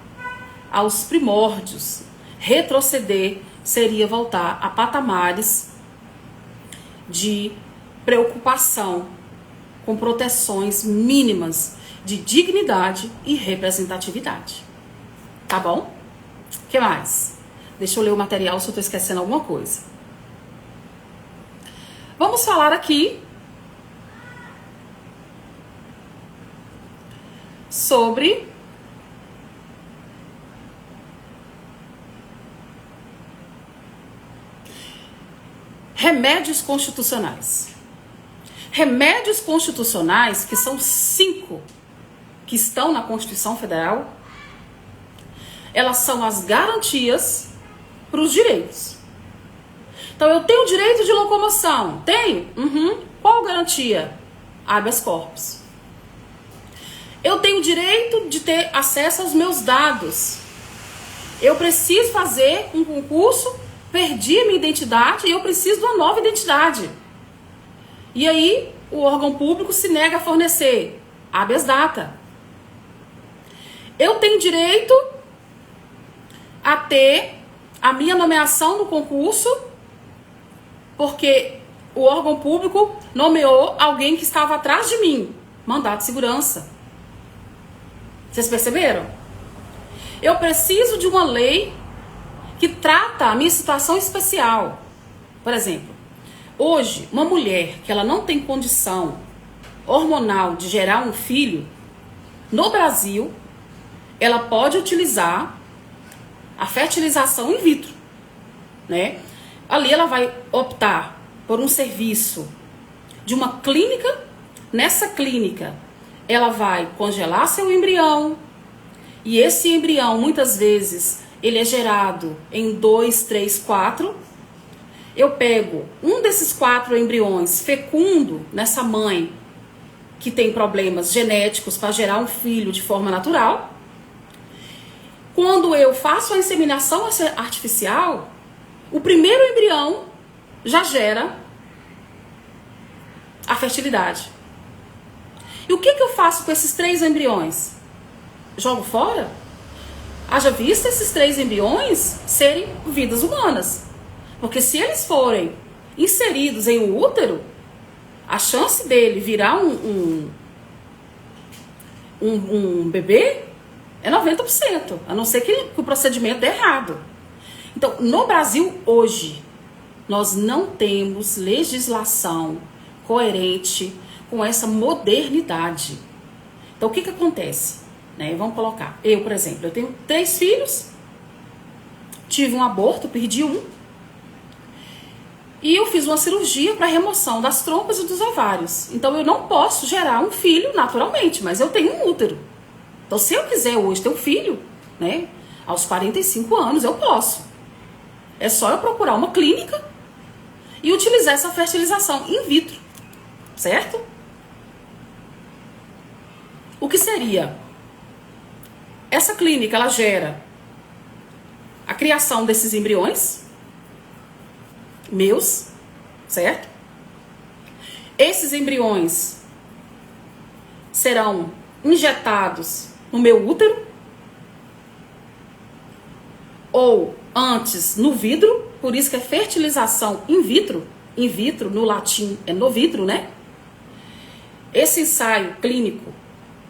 aos primórdios. Retroceder seria voltar a patamares de preocupação com proteções mínimas de dignidade e representatividade. Tá bom? O que mais? Deixa eu ler o material se eu estou esquecendo alguma coisa. Vamos falar aqui sobre remédios constitucionais. Remédios constitucionais, que são 5 que estão na Constituição Federal, elas são as garantias para os direitos. Então, eu tenho direito de locomoção? Tenho? Qual garantia? Habeas corpus. Eu tenho direito de ter acesso aos meus dados. Eu preciso fazer um concurso, perdi a minha identidade e eu preciso de uma nova identidade. E aí, o órgão público se nega a fornecer habeas data. Eu tenho direito a ter a minha nomeação no concurso, porque o órgão público nomeou alguém que estava atrás de mim. Mandado de segurança. Vocês perceberam? Eu preciso de uma lei que trata a minha situação especial. Por exemplo, hoje, uma mulher que ela não tem condição hormonal de gerar um filho, no Brasil, ela pode utilizar a fertilização in vitro, né? Ali ela vai optar por um serviço de uma clínica. Nessa clínica, ela vai congelar seu embrião, e esse embrião, muitas vezes, ele é gerado em 2, 3, 4. Eu pego um desses 4 embriões fecundo nessa mãe que tem problemas genéticos para gerar um filho de forma natural. Quando eu faço a inseminação artificial, o primeiro embrião já gera a fertilidade. E o que eu faço com esses 3 embriões? Jogo fora? Haja vista esses 3 embriões serem vidas humanas. Porque se eles forem inseridos em um útero, a chance dele virar um bebê é 90%. A não ser que o procedimento dê errado. Então, no Brasil hoje, nós não temos legislação coerente com essa modernidade. Então, o que acontece? Né? Vamos colocar, eu, por exemplo, eu tenho 3 filhos, tive um aborto, perdi um, e eu fiz uma cirurgia para remoção das trompas e dos ovários. Então, eu não posso gerar um filho naturalmente, mas eu tenho um útero. Então, se eu quiser hoje ter um filho, né, aos 45 anos, eu posso. É só eu procurar uma clínica e utilizar essa fertilização in vitro, certo? O que seria? Essa clínica, ela gera a criação desses embriões meus, certo? Esses embriões serão injetados no meu útero, ou antes no vidro, por isso que é fertilização in vitro. In vitro, no latim, é no vidro, né? Esse ensaio clínico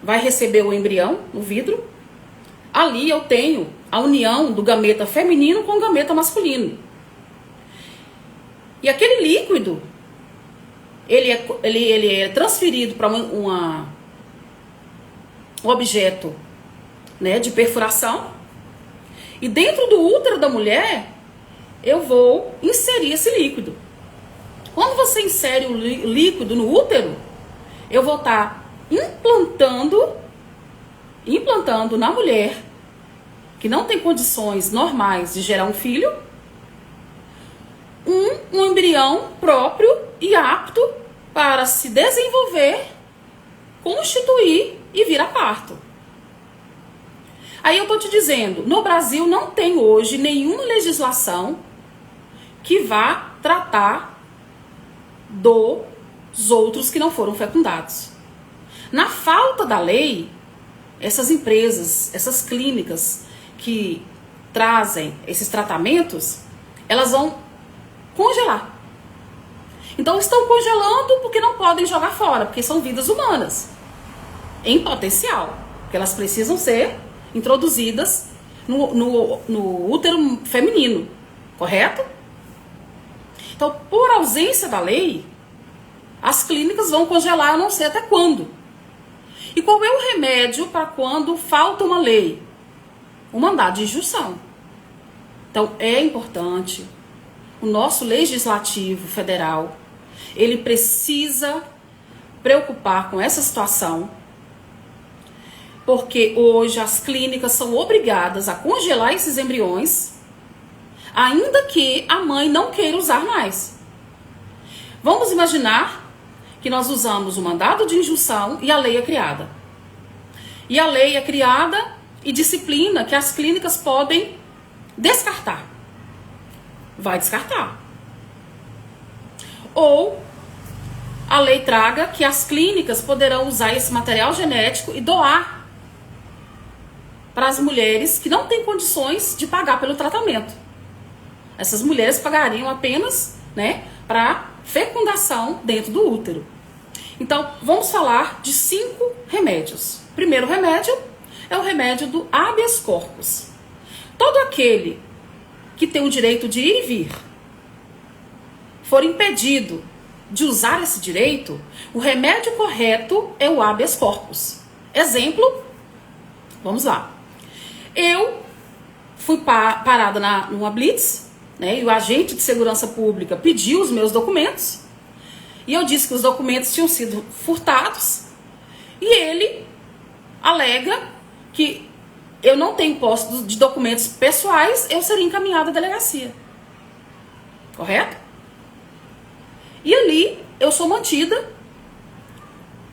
vai receber o embrião no vidro. Ali eu tenho a união do gameta feminino com o gameta masculino. E aquele líquido, ele é transferido para um objeto, né, de perfuração. E dentro do útero da mulher, eu vou inserir esse líquido. Quando você insere o líquido no útero, eu vou estar implantando na mulher que não tem condições normais de gerar um filho, um embrião próprio e apto para se desenvolver, constituir e vir a parto. Aí eu tô te dizendo, no Brasil não tem hoje nenhuma legislação que vá tratar dos outros que não foram fecundados. Na falta da lei, essas empresas, essas clínicas que trazem esses tratamentos, elas vão congelar. Então estão congelando porque não podem jogar fora, porque são vidas humanas em potencial, porque elas precisam ser introduzidas no útero feminino, correto? Então, por ausência da lei, as clínicas vão congelar, eu não sei até quando. E qual é o remédio para quando falta uma lei? O mandado de injunção. Então, é importante, o nosso legislativo federal, ele precisa preocupar com essa situação, porque hoje as clínicas são obrigadas a congelar esses embriões, ainda que a mãe não queira usar mais. Vamos imaginar que nós usamos o mandado de injunção e a lei é criada. E a lei é criada e disciplina que as clínicas podem descartar. Vai descartar. Ou a lei traga que as clínicas poderão usar esse material genético e doar para as mulheres que não têm condições de pagar pelo tratamento. Essas mulheres pagariam apenas, né, para fecundação dentro do útero. Então, vamos falar de 5 remédios. O primeiro remédio é o remédio do habeas corpus. Todo aquele que tem o direito de ir e vir for impedido de usar esse direito, o remédio correto é o habeas corpus. Exemplo, vamos lá. Eu fui parada numa blitz, né, e o agente de segurança pública pediu os meus documentos, e eu disse que os documentos tinham sido furtados, e ele alega que eu não tenho posse de documentos pessoais, eu seria encaminhada à delegacia. Correto? E ali eu sou mantida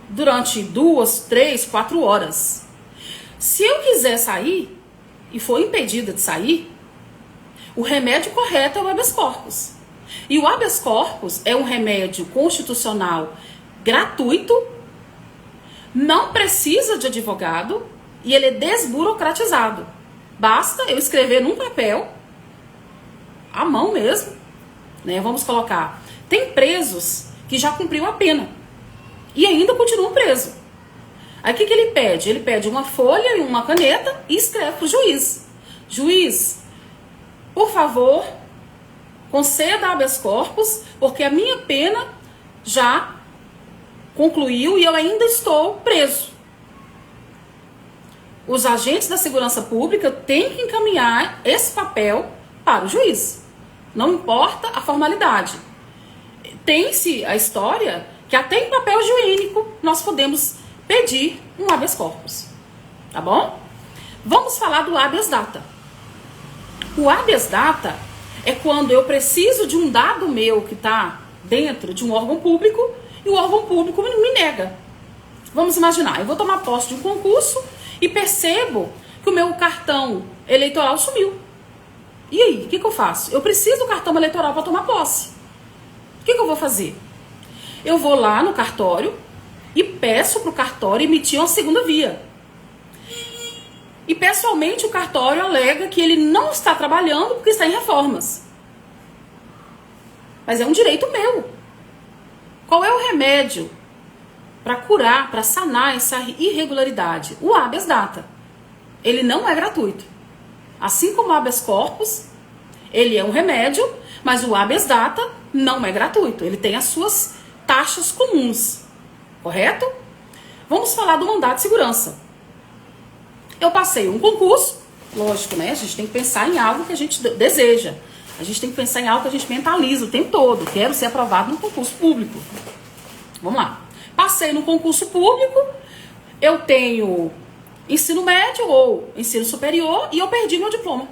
durante 2, 3, 4 horas. Se eu quiser sair e for impedida de sair, o remédio correto é o habeas corpus. E o habeas corpus é um remédio constitucional gratuito, não precisa de advogado e ele é desburocratizado. Basta eu escrever num papel, à mão mesmo, né? Vamos colocar. Tem presos que já cumpriu a pena e ainda continuam presos. Aí o que ele pede? Ele pede uma folha e uma caneta e escreve para o juiz. Juiz, por favor, conceda habeas corpus, porque a minha pena já concluiu e eu ainda estou preso. Os agentes da segurança pública têm que encaminhar esse papel para o juiz. Não importa a formalidade. Tem-se a história que até em papel higiênico nós podemos pedir um habeas corpus. Tá bom? Vamos falar do habeas data. O habeas data é quando eu preciso de um dado meu que está dentro de um órgão público e o órgão público me nega. Vamos imaginar, eu vou tomar posse de um concurso e percebo que o meu cartão eleitoral sumiu. E aí, o que eu faço? Eu preciso do cartão eleitoral para tomar posse. O que eu vou fazer? Eu vou lá no cartório e peço para o cartório emitir uma segunda via. E pessoalmente o cartório alega que ele não está trabalhando porque está em reformas. Mas é um direito meu. Qual é o remédio para curar, para sanar essa irregularidade? O habeas data. Ele não é gratuito. Assim como o habeas corpus, ele é um remédio, mas o habeas data não é gratuito. Ele tem as suas taxas comuns. Correto? Vamos falar do mandado de segurança. Eu passei um concurso, lógico, né? A gente tem que pensar em algo que a gente deseja. A gente tem que pensar em algo que a gente mentaliza o tempo todo. Quero ser aprovado no concurso público. Vamos lá. Passei no concurso público, eu tenho ensino médio ou ensino superior e eu perdi meu diploma.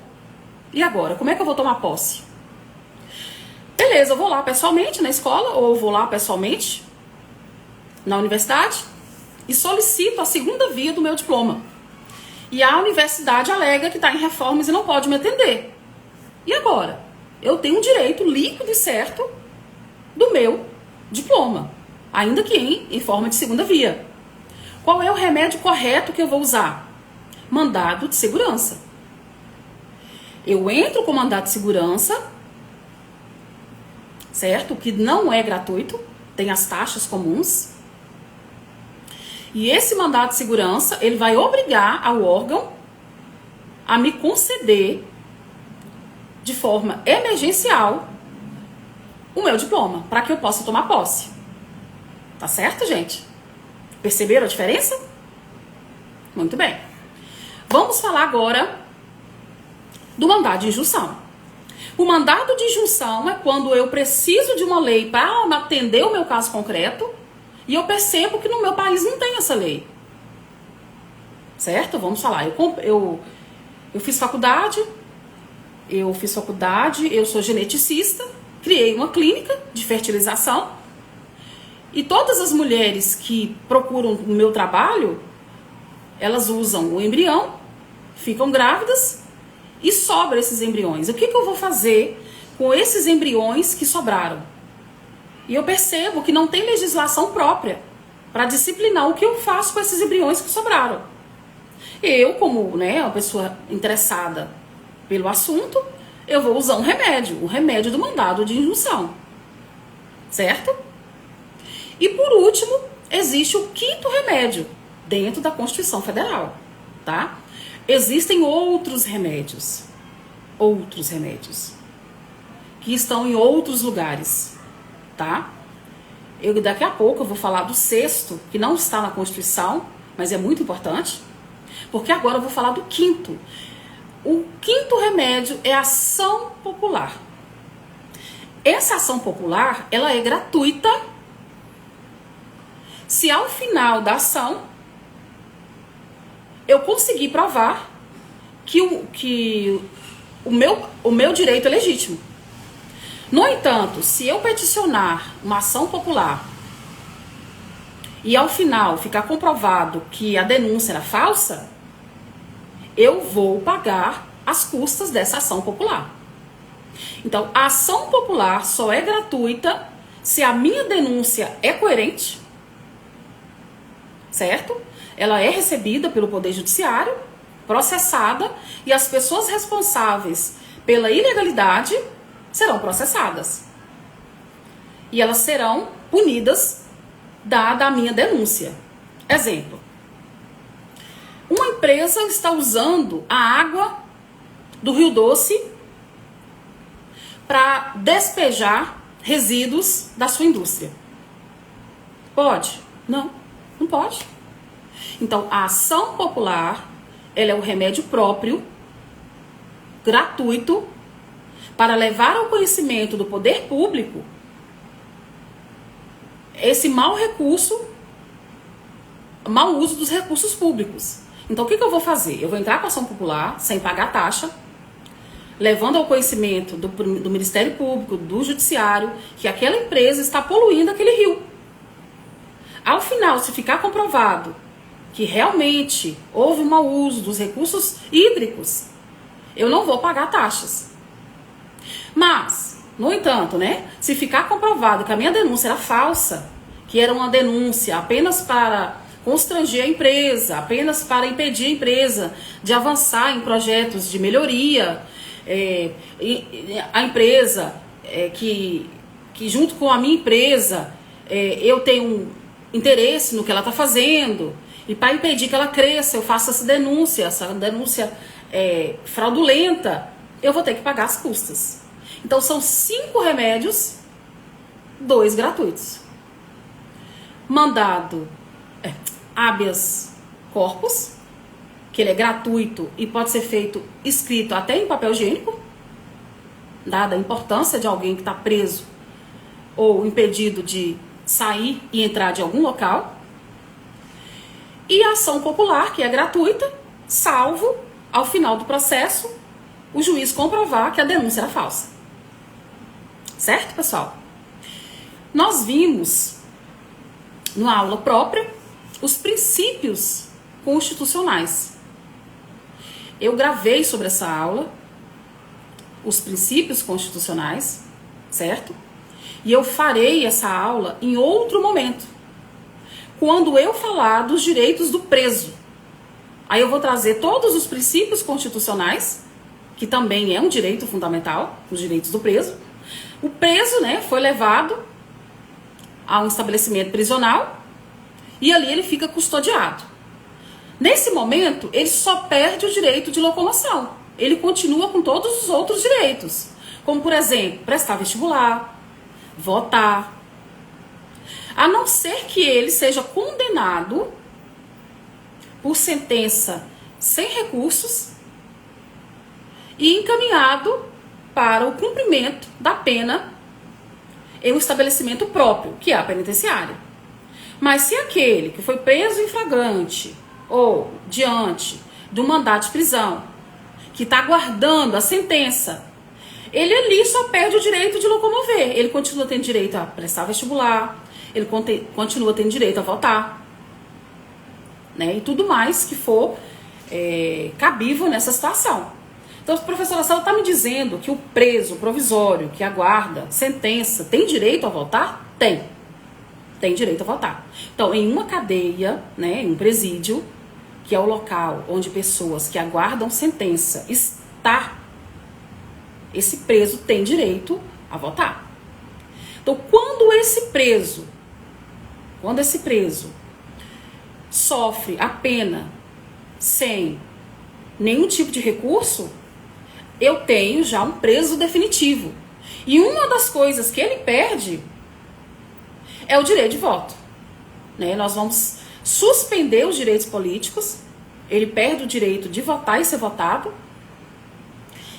E agora? Como é que eu vou tomar posse? Beleza, eu vou lá pessoalmente na escola ou vou lá pessoalmente na universidade e solicito a segunda via do meu diploma. E a universidade alega que está em reformas e não pode me atender. E agora? Eu tenho um direito líquido e certo do meu diploma, ainda que em forma de segunda via. Qual é o remédio correto que eu vou usar? Mandado de segurança. Eu entro com mandado de segurança, certo? Que não é gratuito, tem as taxas comuns. E esse mandado de segurança, ele vai obrigar ao órgão a me conceder de forma emergencial o meu diploma, para que eu possa tomar posse. Tá certo, gente? Perceberam a diferença? Muito bem. Vamos falar agora do mandado de injunção. O mandado de injunção é quando eu preciso de uma lei para atender o meu caso concreto e eu percebo que no meu país não tem essa lei. Certo? Vamos falar. Eu fiz faculdade, eu sou geneticista, criei uma clínica de fertilização e todas as mulheres que procuram o meu trabalho, elas usam o embrião, ficam grávidas e sobram esses embriões. O que eu vou fazer com esses embriões que sobraram? E eu percebo que não tem legislação própria para disciplinar o que eu faço com esses embriões que sobraram. Eu, como uma pessoa interessada pelo assunto, eu vou usar o remédio do mandado de injunção. Certo? E por último, existe o quinto remédio dentro da Constituição Federal, tá? Existem outros remédios que estão em outros lugares, tá? Daqui a pouco eu vou falar do sexto, que não está na Constituição, mas é muito importante, porque agora eu vou falar do quinto. O quinto remédio é a ação popular. Essa ação popular, ela é gratuita se ao final da ação eu conseguir provar que o meu direito é legítimo. No entanto, se eu peticionar uma ação popular e ao final ficar comprovado que a denúncia era falsa, eu vou pagar as custas dessa ação popular. Então, a ação popular só é gratuita se a minha denúncia é coerente, certo? Ela é recebida pelo Poder Judiciário, processada, e as pessoas responsáveis pela ilegalidade serão processadas. E elas serão punidas dada a minha denúncia. Exemplo. Uma empresa está usando a água do Rio Doce para despejar resíduos da sua indústria. Pode? Não, não pode. Então, a ação popular, ela é o remédio próprio, gratuito, para levar ao conhecimento do poder público esse mau uso dos recursos públicos. Então, o que eu vou fazer? Eu vou entrar com a ação popular, sem pagar taxa, levando ao conhecimento do Ministério Público, do Judiciário, que aquela empresa está poluindo aquele rio. Ao final, se ficar comprovado que realmente houve um mau uso dos recursos hídricos, eu não vou pagar taxas. Mas, no entanto, se ficar comprovado que a minha denúncia era falsa, que era uma denúncia apenas para constranger a empresa, apenas para impedir a empresa de avançar em projetos de melhoria, a empresa que junto com a minha empresa eu tenho um interesse no que ela está fazendo, e para impedir que ela cresça, eu faço essa denúncia fraudulenta, eu vou ter que pagar as custas. Então são 5 remédios, 2 gratuitos. Mandado habeas corpus, que ele é gratuito e pode ser feito escrito até em papel higiênico, dada a importância de alguém que está preso ou impedido de sair e entrar de algum local. E a ação popular, que é gratuita, salvo, ao final do processo, o juiz comprovar que a denúncia era falsa. Certo, pessoal? Nós vimos, numa aula própria, os princípios constitucionais. Eu gravei sobre essa aula os princípios constitucionais, certo? E eu farei essa aula em outro momento, quando eu falar dos direitos do preso. Aí eu vou trazer todos os princípios constitucionais, que também é um direito fundamental, os direitos do preso. O preso, foi levado a um estabelecimento prisional e ali ele fica custodiado. Nesse momento, ele só perde o direito de locomoção. Ele continua com todos os outros direitos, como, por exemplo, prestar vestibular, votar, a não ser que ele seja condenado por sentença sem recursos e encaminhado para o cumprimento da pena em um estabelecimento próprio, que é a penitenciária. Mas se aquele que foi preso em flagrante ou diante do mandado de prisão, que está aguardando a sentença, ele ali só perde o direito de locomover. Ele continua tendo direito a prestar vestibular, ele continua tendo direito a votar, e tudo mais que for cabível nessa situação. Então, a professora Sala está me dizendo que o preso provisório que aguarda sentença tem direito a votar? Tem direito a votar. Então, em uma cadeia, em um presídio, que é o local onde pessoas que aguardam sentença está, esse preso tem direito a votar. Então, quando esse preso sofre a pena sem nenhum tipo de recurso, eu tenho já um preso definitivo. E uma das coisas que ele perde é o direito de voto. Nós vamos suspender os direitos políticos, ele perde o direito de votar e ser votado,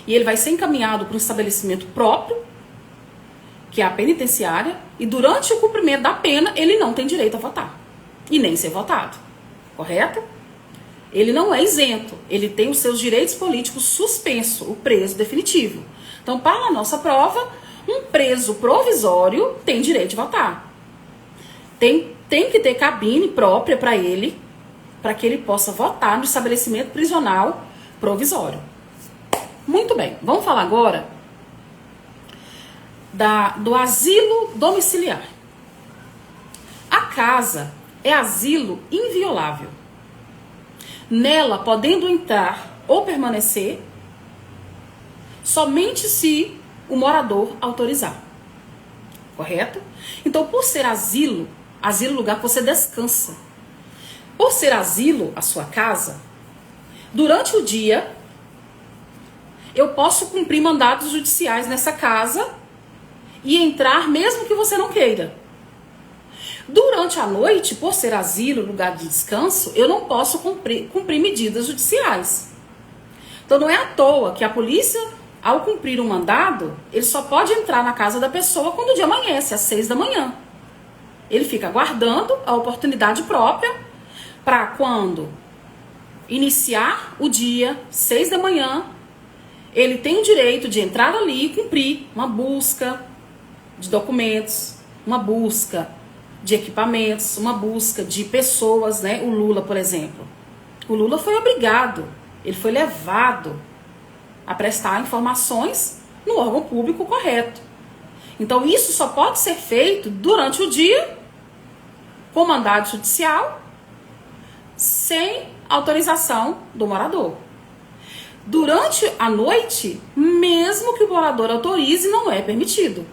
e ele vai ser encaminhado para um estabelecimento próprio, que é a penitenciária, e durante o cumprimento da pena, ele não tem direito a votar, e nem ser votado, correto? Ele não é isento, ele tem os seus direitos políticos suspensos, o preso definitivo. Então, para a nossa prova, um preso provisório tem direito de votar. Tem que ter cabine própria para ele, para que ele possa votar no estabelecimento prisional provisório. Muito bem, vamos falar agora do asilo domiciliar. A casa é asilo inviolável. Nela, podendo entrar ou permanecer, somente se o morador autorizar. Correto? Então, por ser asilo é lugar que você descansa. Por ser asilo, a sua casa, durante o dia, eu posso cumprir mandados judiciais nessa casa e entrar mesmo que você não queira. Durante a noite, por ser asilo, lugar de descanso, eu não posso cumprir medidas judiciais. Então não é à toa que a polícia, ao cumprir um mandado, ele só pode entrar na casa da pessoa quando o dia amanhece, às 6 da manhã. Ele fica aguardando a oportunidade própria para quando iniciar o dia, 6 da manhã, ele tem o direito de entrar ali e cumprir uma busca de documentos, uma busca de equipamentos, uma busca de pessoas, O Lula, por exemplo. O Lula foi obrigado, ele foi levado a prestar informações no órgão público correto. Então, isso só pode ser feito durante o dia com mandado judicial, sem autorização do morador. Durante a noite, mesmo que o morador autorize, não é permitido.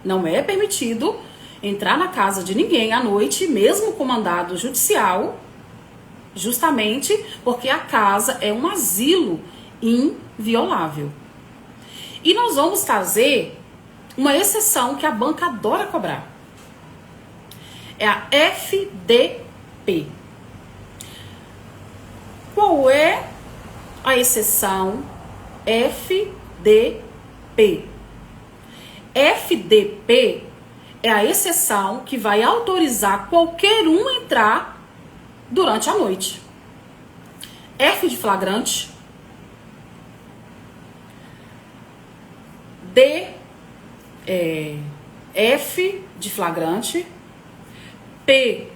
Não é permitido entrar na casa de ninguém à noite, mesmo com mandado judicial, justamente porque a casa é um asilo inviolável. E nós vamos trazer uma exceção que a banca adora cobrar. É a FDP. Qual é a exceção FDP? FDP é a exceção que vai autorizar qualquer um entrar durante a noite. F de flagrante. F de flagrante. P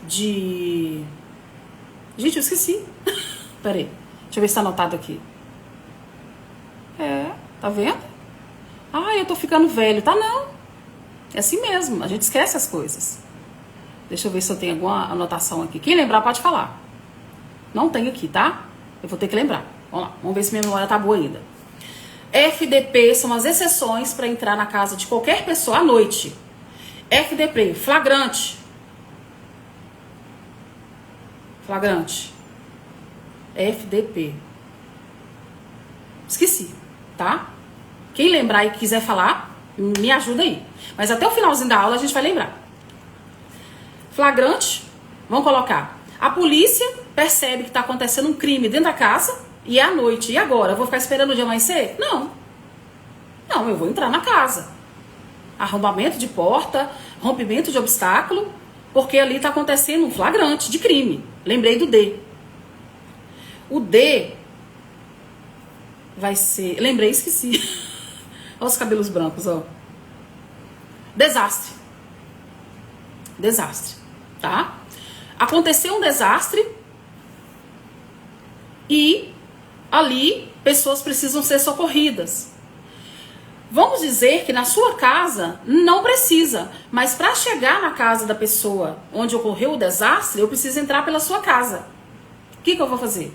de... Gente, eu esqueci. Peraí, deixa eu ver se tá anotado aqui. Tá vendo? Eu tô ficando velho. Tá não. É assim mesmo, a gente esquece as coisas. Deixa eu ver se eu tenho alguma anotação aqui. Quem lembrar pode falar. Não tem aqui, tá? Eu vou ter que lembrar. Vamos lá, vamos ver se minha memória tá boa ainda. FDP são as exceções para entrar na casa de qualquer pessoa à noite. FDP, flagrante. Flagrante. FDP. Esqueci, tá? Quem lembrar e quiser falar, me ajuda aí. Mas até o finalzinho da aula a gente vai lembrar. Flagrante, vamos colocar. A polícia percebe que está acontecendo um crime dentro da casa e é à noite. E agora? Eu vou ficar esperando o dia amanhecer? Não. Não, eu vou entrar na casa. Arrombamento de porta, rompimento de obstáculo, porque ali está acontecendo um flagrante de crime. Lembrei do D. O D vai ser... Lembrei, esqueci. Olha os cabelos brancos, ó. Desastre. Desastre, tá? Aconteceu um desastre e ali pessoas precisam ser socorridas. Vamos dizer que na sua casa não precisa, mas para chegar na casa da pessoa onde ocorreu o desastre, eu preciso entrar pela sua casa. O que eu vou fazer?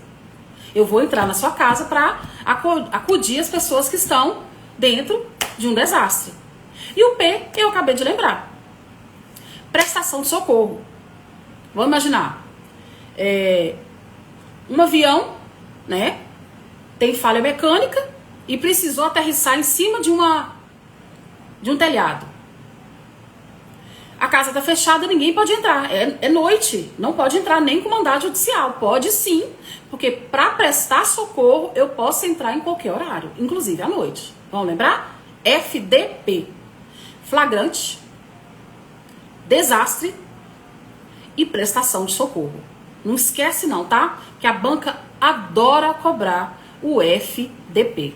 Eu vou entrar na sua casa para acudir as pessoas que estão dentro de um desastre. E o P, eu acabei de lembrar. Prestação de socorro. Vamos imaginar. Um avião, né? Tem falha mecânica e precisou aterrissar em cima de um telhado. A casa está fechada, ninguém pode entrar. É noite, não pode entrar nem com mandado judicial. Pode sim, porque para prestar socorro eu posso entrar em qualquer horário, inclusive à noite. Vamos lembrar? FDP. Flagrante, desastre e prestação de socorro. Não esquece não, tá? Que a banca adora cobrar o FDP.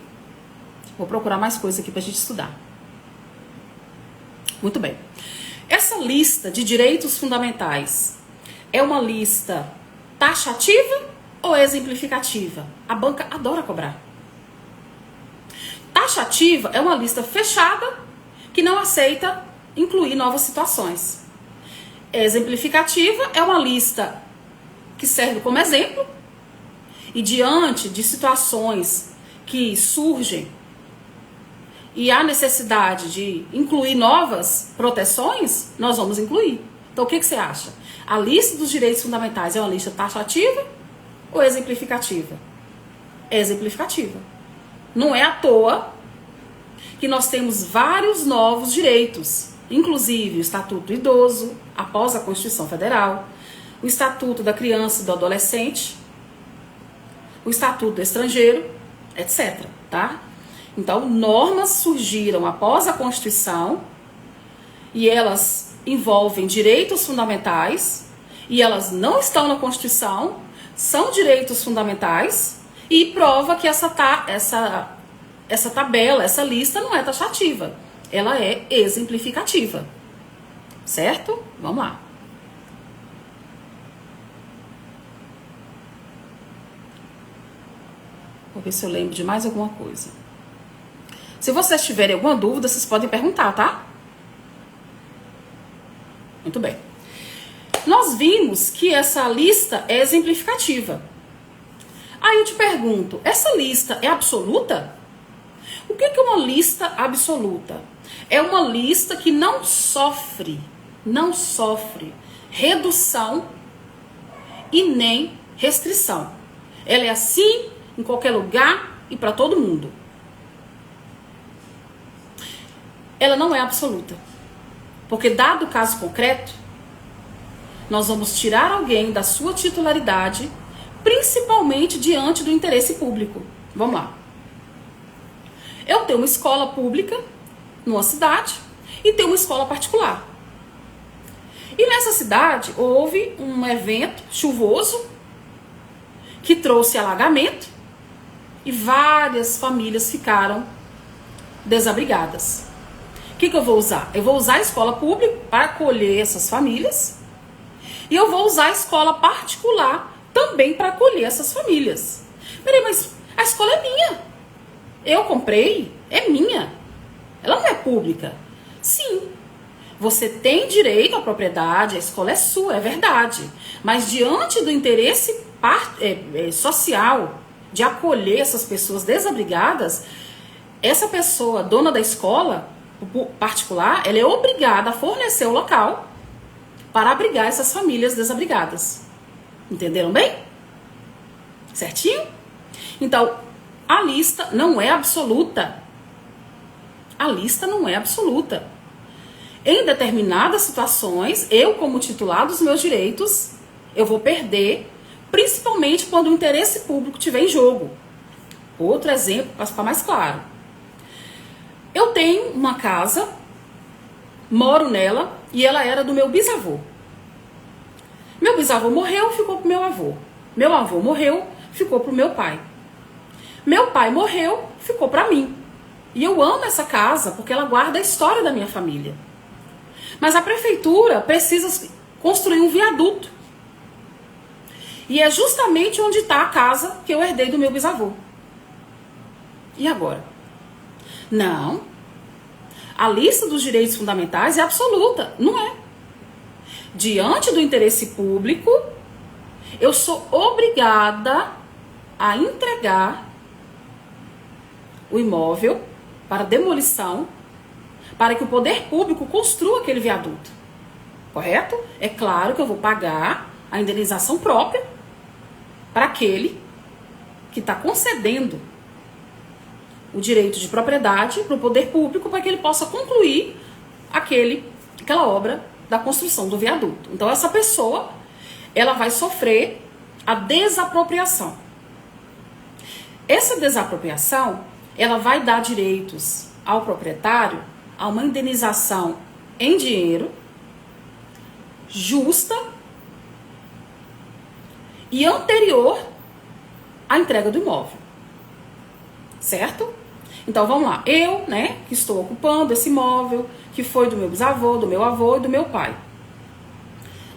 Vou procurar mais coisas aqui pra gente estudar. Muito bem. Essa lista de direitos fundamentais é uma lista taxativa ou exemplificativa? A banca adora cobrar. Taxativa é uma lista fechada que não aceita incluir novas situações. Exemplificativa é uma lista que serve como exemplo e diante de situações que surgem e há necessidade de incluir novas proteções, nós vamos incluir. Então, o que você acha? A lista dos direitos fundamentais é uma lista taxativa ou exemplificativa? É exemplificativa. Não é à toa que nós temos vários novos direitos, inclusive o Estatuto do Idoso, após a Constituição Federal, o Estatuto da Criança e do Adolescente, o Estatuto do Estrangeiro, etc. Tá? Então, normas surgiram após a Constituição e elas envolvem direitos fundamentais e elas não estão na Constituição, são direitos fundamentais e prova que essa tabela, essa lista não é taxativa, ela é exemplificativa. Certo? Vamos lá. Vou ver se eu lembro de mais alguma coisa. Se vocês tiverem alguma dúvida, vocês podem perguntar, tá? Muito bem. Nós vimos que essa lista é exemplificativa. Aí eu te pergunto, essa lista é absoluta? O que é uma lista absoluta? É uma lista que não sofre redução e nem restrição. Ela é assim em qualquer lugar e para todo mundo. Ela não é absoluta. Porque dado o caso concreto, nós vamos tirar alguém da sua titularidade, principalmente diante do interesse público. Vamos lá. Eu tenho uma escola pública numa cidade e tenho uma escola particular. E nessa cidade houve um evento chuvoso que trouxe alagamento e várias famílias ficaram desabrigadas. O que eu vou usar? Eu vou usar a escola pública para acolher essas famílias e eu vou usar a escola particular também para acolher essas famílias. Peraí, mas a escola é minha. Eu comprei, é minha. Ela não é pública. Sim, você tem direito à propriedade, a escola é sua, é verdade. Mas diante do interesse social de acolher essas pessoas desabrigadas, essa pessoa, dona da escola particular, ela é obrigada a fornecer o local para abrigar essas famílias desabrigadas. Entenderam bem? Certinho? Então, a lista não é absoluta. A lista não é absoluta. Em determinadas situações, eu, como titular dos meus direitos, eu vou perder, principalmente quando o interesse público estiver em jogo. Outro exemplo, para ficar mais claro. Eu tenho uma casa, moro nela, e ela era do meu bisavô. Meu bisavô morreu, ficou pro meu avô. Meu avô morreu, ficou pro meu pai. Meu pai morreu, ficou pra mim. E eu amo essa casa porque ela guarda a história da minha família. Mas a prefeitura precisa construir um viaduto. E é justamente onde está a casa que eu herdei do meu bisavô. E agora? Não. A lista dos direitos fundamentais é absoluta. Não é. Diante do interesse público, eu sou obrigada a entregar o imóvel para demolição, para que o poder público construa aquele viaduto. Correto? É claro que eu vou pagar a indenização própria para aquele que está concedendo o direito de propriedade para o poder público para que ele possa concluir aquela obra da construção do viaduto. Então essa pessoa, ela vai sofrer a desapropriação. Essa desapropriação, ela vai dar direitos ao proprietário a uma indenização em dinheiro, justa e anterior à entrega do imóvel. Certo? Então vamos lá. Eu, que estou ocupando esse imóvel, que foi do meu bisavô, do meu avô e do meu pai.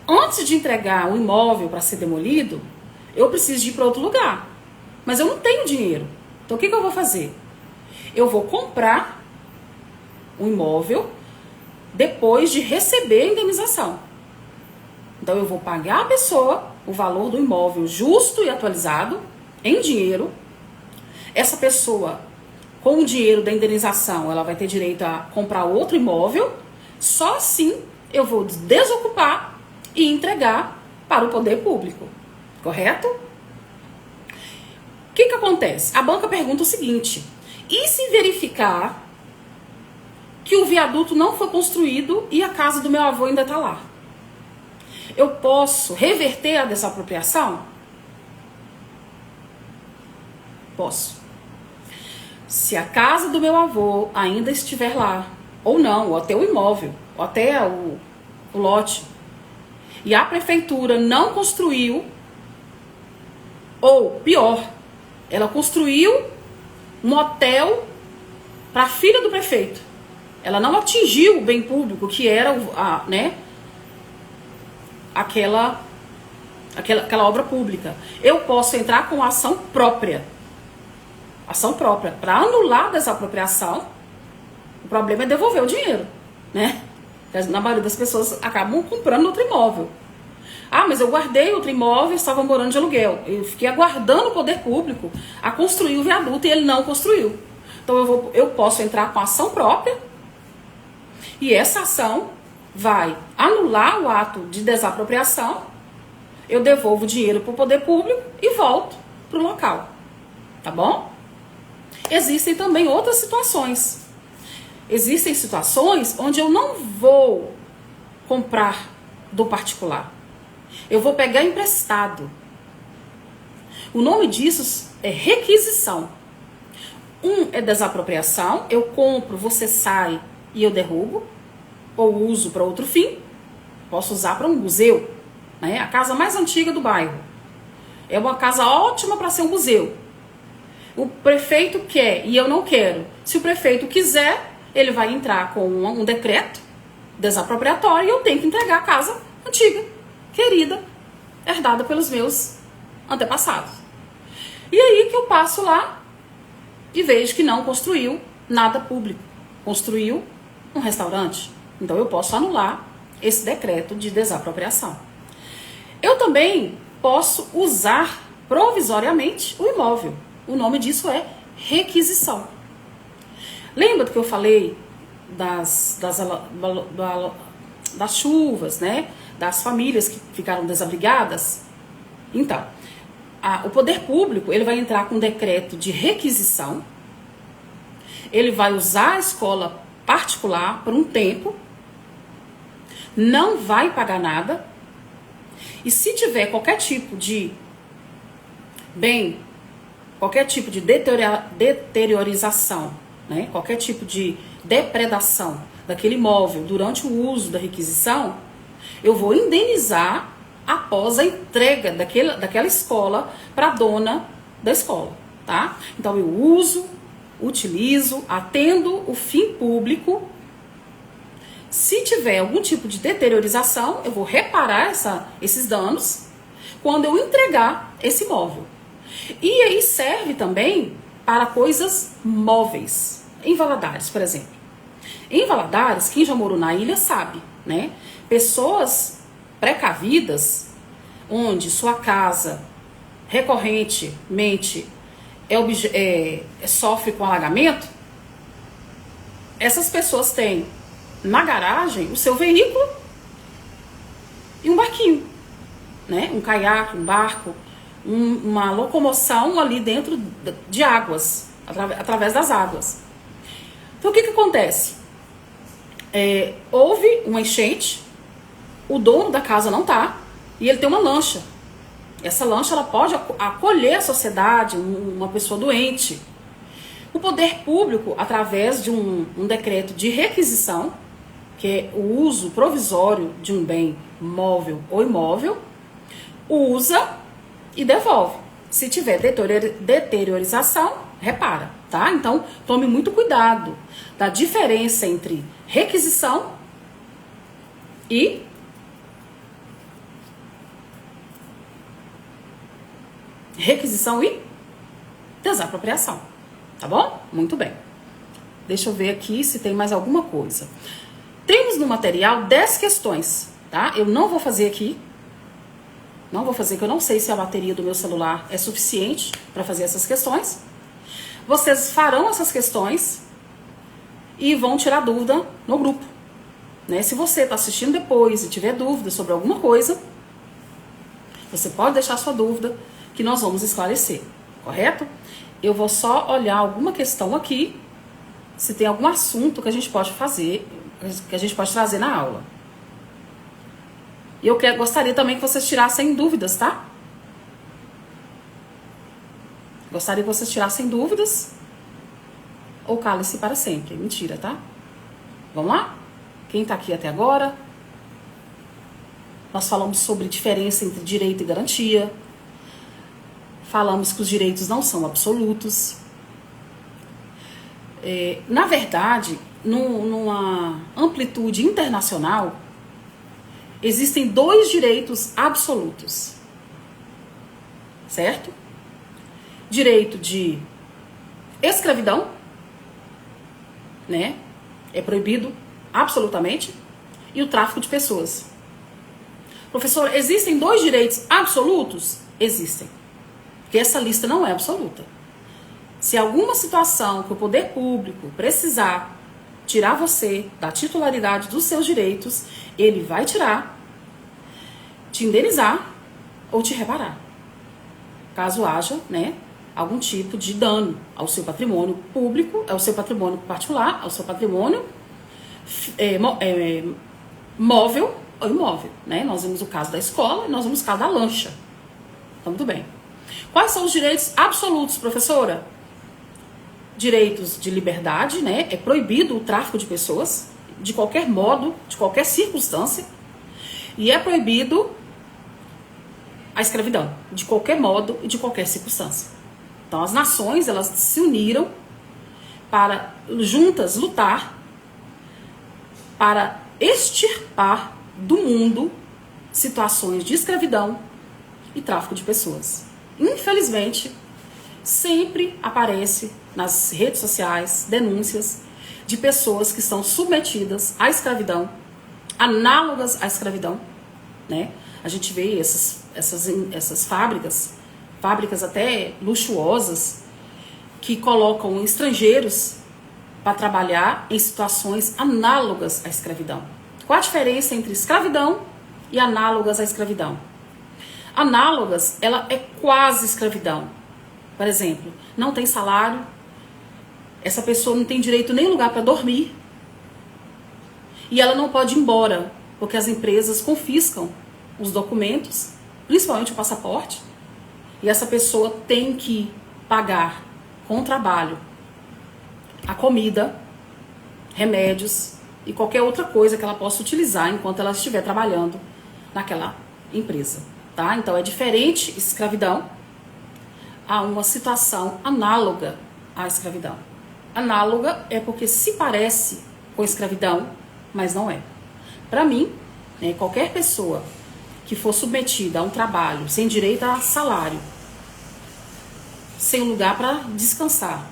Antes de entregar o imóvel para ser demolido, eu preciso ir para outro lugar. Mas eu não tenho dinheiro. Então o que eu vou fazer? Eu vou comprar o imóvel depois de receber a indenização. Então eu vou pagar a pessoa o valor do imóvel justo e atualizado em dinheiro. Essa pessoa, com o dinheiro da indenização, ela vai ter direito a comprar outro imóvel. Só assim eu vou desocupar e entregar para o poder público. Correto? O que acontece? A banca pergunta o seguinte: e se verificar que o viaduto não foi construído e a casa do meu avô ainda está lá? Eu posso reverter a desapropriação? Posso. Se a casa do meu avô ainda estiver lá, ou não, ou até o imóvel, ou até o lote, e a prefeitura não construiu, ou pior, ela construiu um hotel para a filha do prefeito. Ela não atingiu o bem público, que era aquela obra pública. Eu posso entrar com ação própria. Ação própria. Para anular a desapropriação, o problema é devolver o dinheiro, né? Na maioria das pessoas acabam comprando outro imóvel. Ah, mas eu guardei outro imóvel, estava morando de aluguel. Eu fiquei aguardando o poder público a construir o viaduto e ele não construiu. Então eu posso entrar com ação própria e essa ação vai anular o ato de desapropriação, eu devolvo o dinheiro para o poder público e volto para o local. Tá bom? Existem também outras situações. Existem situações onde eu não vou comprar do particular. Eu vou pegar emprestado. O nome disso é requisição. Um é desapropriação, eu compro, você sai e eu derrubo, ou uso para outro fim. Posso usar para um museu, né? A casa mais antiga do bairro. É uma casa ótima para ser um museu. O prefeito quer e eu não quero. Se o prefeito quiser, ele vai entrar com um decreto desapropriatório e eu tenho que entregar a casa antiga, querida, herdada pelos meus antepassados. E aí que eu passo lá e vejo que não construiu nada público. Construiu um restaurante. Então eu posso anular esse decreto de desapropriação. Eu também posso usar provisoriamente o imóvel. O nome disso é requisição. Lembra do que eu falei das chuvas, né? Das famílias que ficaram desabrigadas? Então, o poder público ele vai entrar com um decreto de requisição, ele vai usar a escola particular por um tempo, não vai pagar nada, e se tiver qualquer tipo de bem, qualquer tipo de deteriorização, né, qualquer tipo de depredação daquele imóvel durante o uso da requisição, eu vou indenizar após a entrega daquela escola para a dona da escola, tá? Então eu uso, utilizo, atendo o fim público. Se tiver algum tipo de deteriorização, eu vou reparar esses danos quando eu entregar esse imóvel. E aí serve também para coisas móveis. Em Valadares, por exemplo. Em Valadares, quem já morou na ilha sabe, né? Pessoas precavidas, onde sua casa recorrentemente sofre com alagamento, essas pessoas têm na garagem o seu veículo e um barquinho, né? Um caiaque, um barco, uma locomoção ali dentro de águas, através das águas. Então o que acontece? Houve uma enchente, o dono da casa não tá, e ele tem uma lancha. Essa lancha ela pode acolher a sociedade, uma pessoa doente. O poder público, através de um decreto de requisição, que é o uso provisório de um bem móvel ou imóvel, usa e devolve. Se tiver deteriorização, repara, tá? Então, tome muito cuidado da diferença entre requisição e desapropriação, tá bom? Muito bem. Deixa eu ver aqui se tem mais alguma coisa. Temos no material 10 questões, tá? Eu não vou fazer aqui. Não vou fazer, que eu não sei se a bateria do meu celular é suficiente para fazer essas questões. Vocês farão essas questões e vão tirar dúvida no grupo, né? Se você está assistindo depois e tiver dúvida sobre alguma coisa, você pode deixar sua dúvida que nós vamos esclarecer, correto? Eu vou só olhar alguma questão aqui, se tem algum assunto que a gente pode fazer, que a gente pode trazer na aula. E eu gostaria também que vocês tirassem dúvidas, tá? Gostaria que vocês tirassem dúvidas. Ou cale-se para sempre. Mentira, tá? Vamos lá? Quem tá aqui até agora? Nós falamos sobre diferença entre direito e garantia. Falamos que os direitos não são absolutos. Na verdade, numa amplitude internacional, existem 2 direitos absolutos, certo? Direito de escravidão, né? É proibido absolutamente. e o tráfico de pessoas. Professor, existem 2 direitos absolutos? Existem. Porque essa lista não é absoluta. Se alguma situação que o poder público precisar tirar você da titularidade dos seus direitos, ele vai tirar, te indenizar ou te reparar. Caso haja, né, algum tipo de dano ao seu patrimônio público, ao seu patrimônio particular, ao seu patrimônio móvel ou imóvel, né? Nós vimos o caso da escola e nós vimos o caso da lancha. Então, tudo bem. Quais são os direitos absolutos, professora? Direitos de liberdade, né? É proibido o tráfico de pessoas, de qualquer modo, de qualquer circunstância. E é proibido a escravidão, de qualquer modo e de qualquer circunstância. Então, as nações, elas se uniram para, juntas, lutar para extirpar do mundo situações de escravidão e tráfico de pessoas. Infelizmente, sempre aparece nas redes sociais denúncias de pessoas que estão submetidas à escravidão, análogas à escravidão, né? A gente vê essas fábricas até luxuosas, que colocam estrangeiros para trabalhar em situações análogas à escravidão. Qual a diferença entre escravidão e análogas à escravidão? Análogas, ela é quase escravidão. Por exemplo, não tem salário, essa pessoa não tem direito nem lugar para dormir, e ela não pode ir embora, porque as empresas confiscam os documentos, principalmente o passaporte, e essa pessoa tem que pagar com o trabalho a comida, remédios e qualquer outra coisa que ela possa utilizar enquanto ela estiver trabalhando naquela empresa, tá? Então é diferente escravidão a uma situação análoga à escravidão. Análoga é porque se parece com escravidão, mas não é. Para mim, né, qualquer pessoa que for submetida a um trabalho sem direito a salário, sem um lugar para descansar,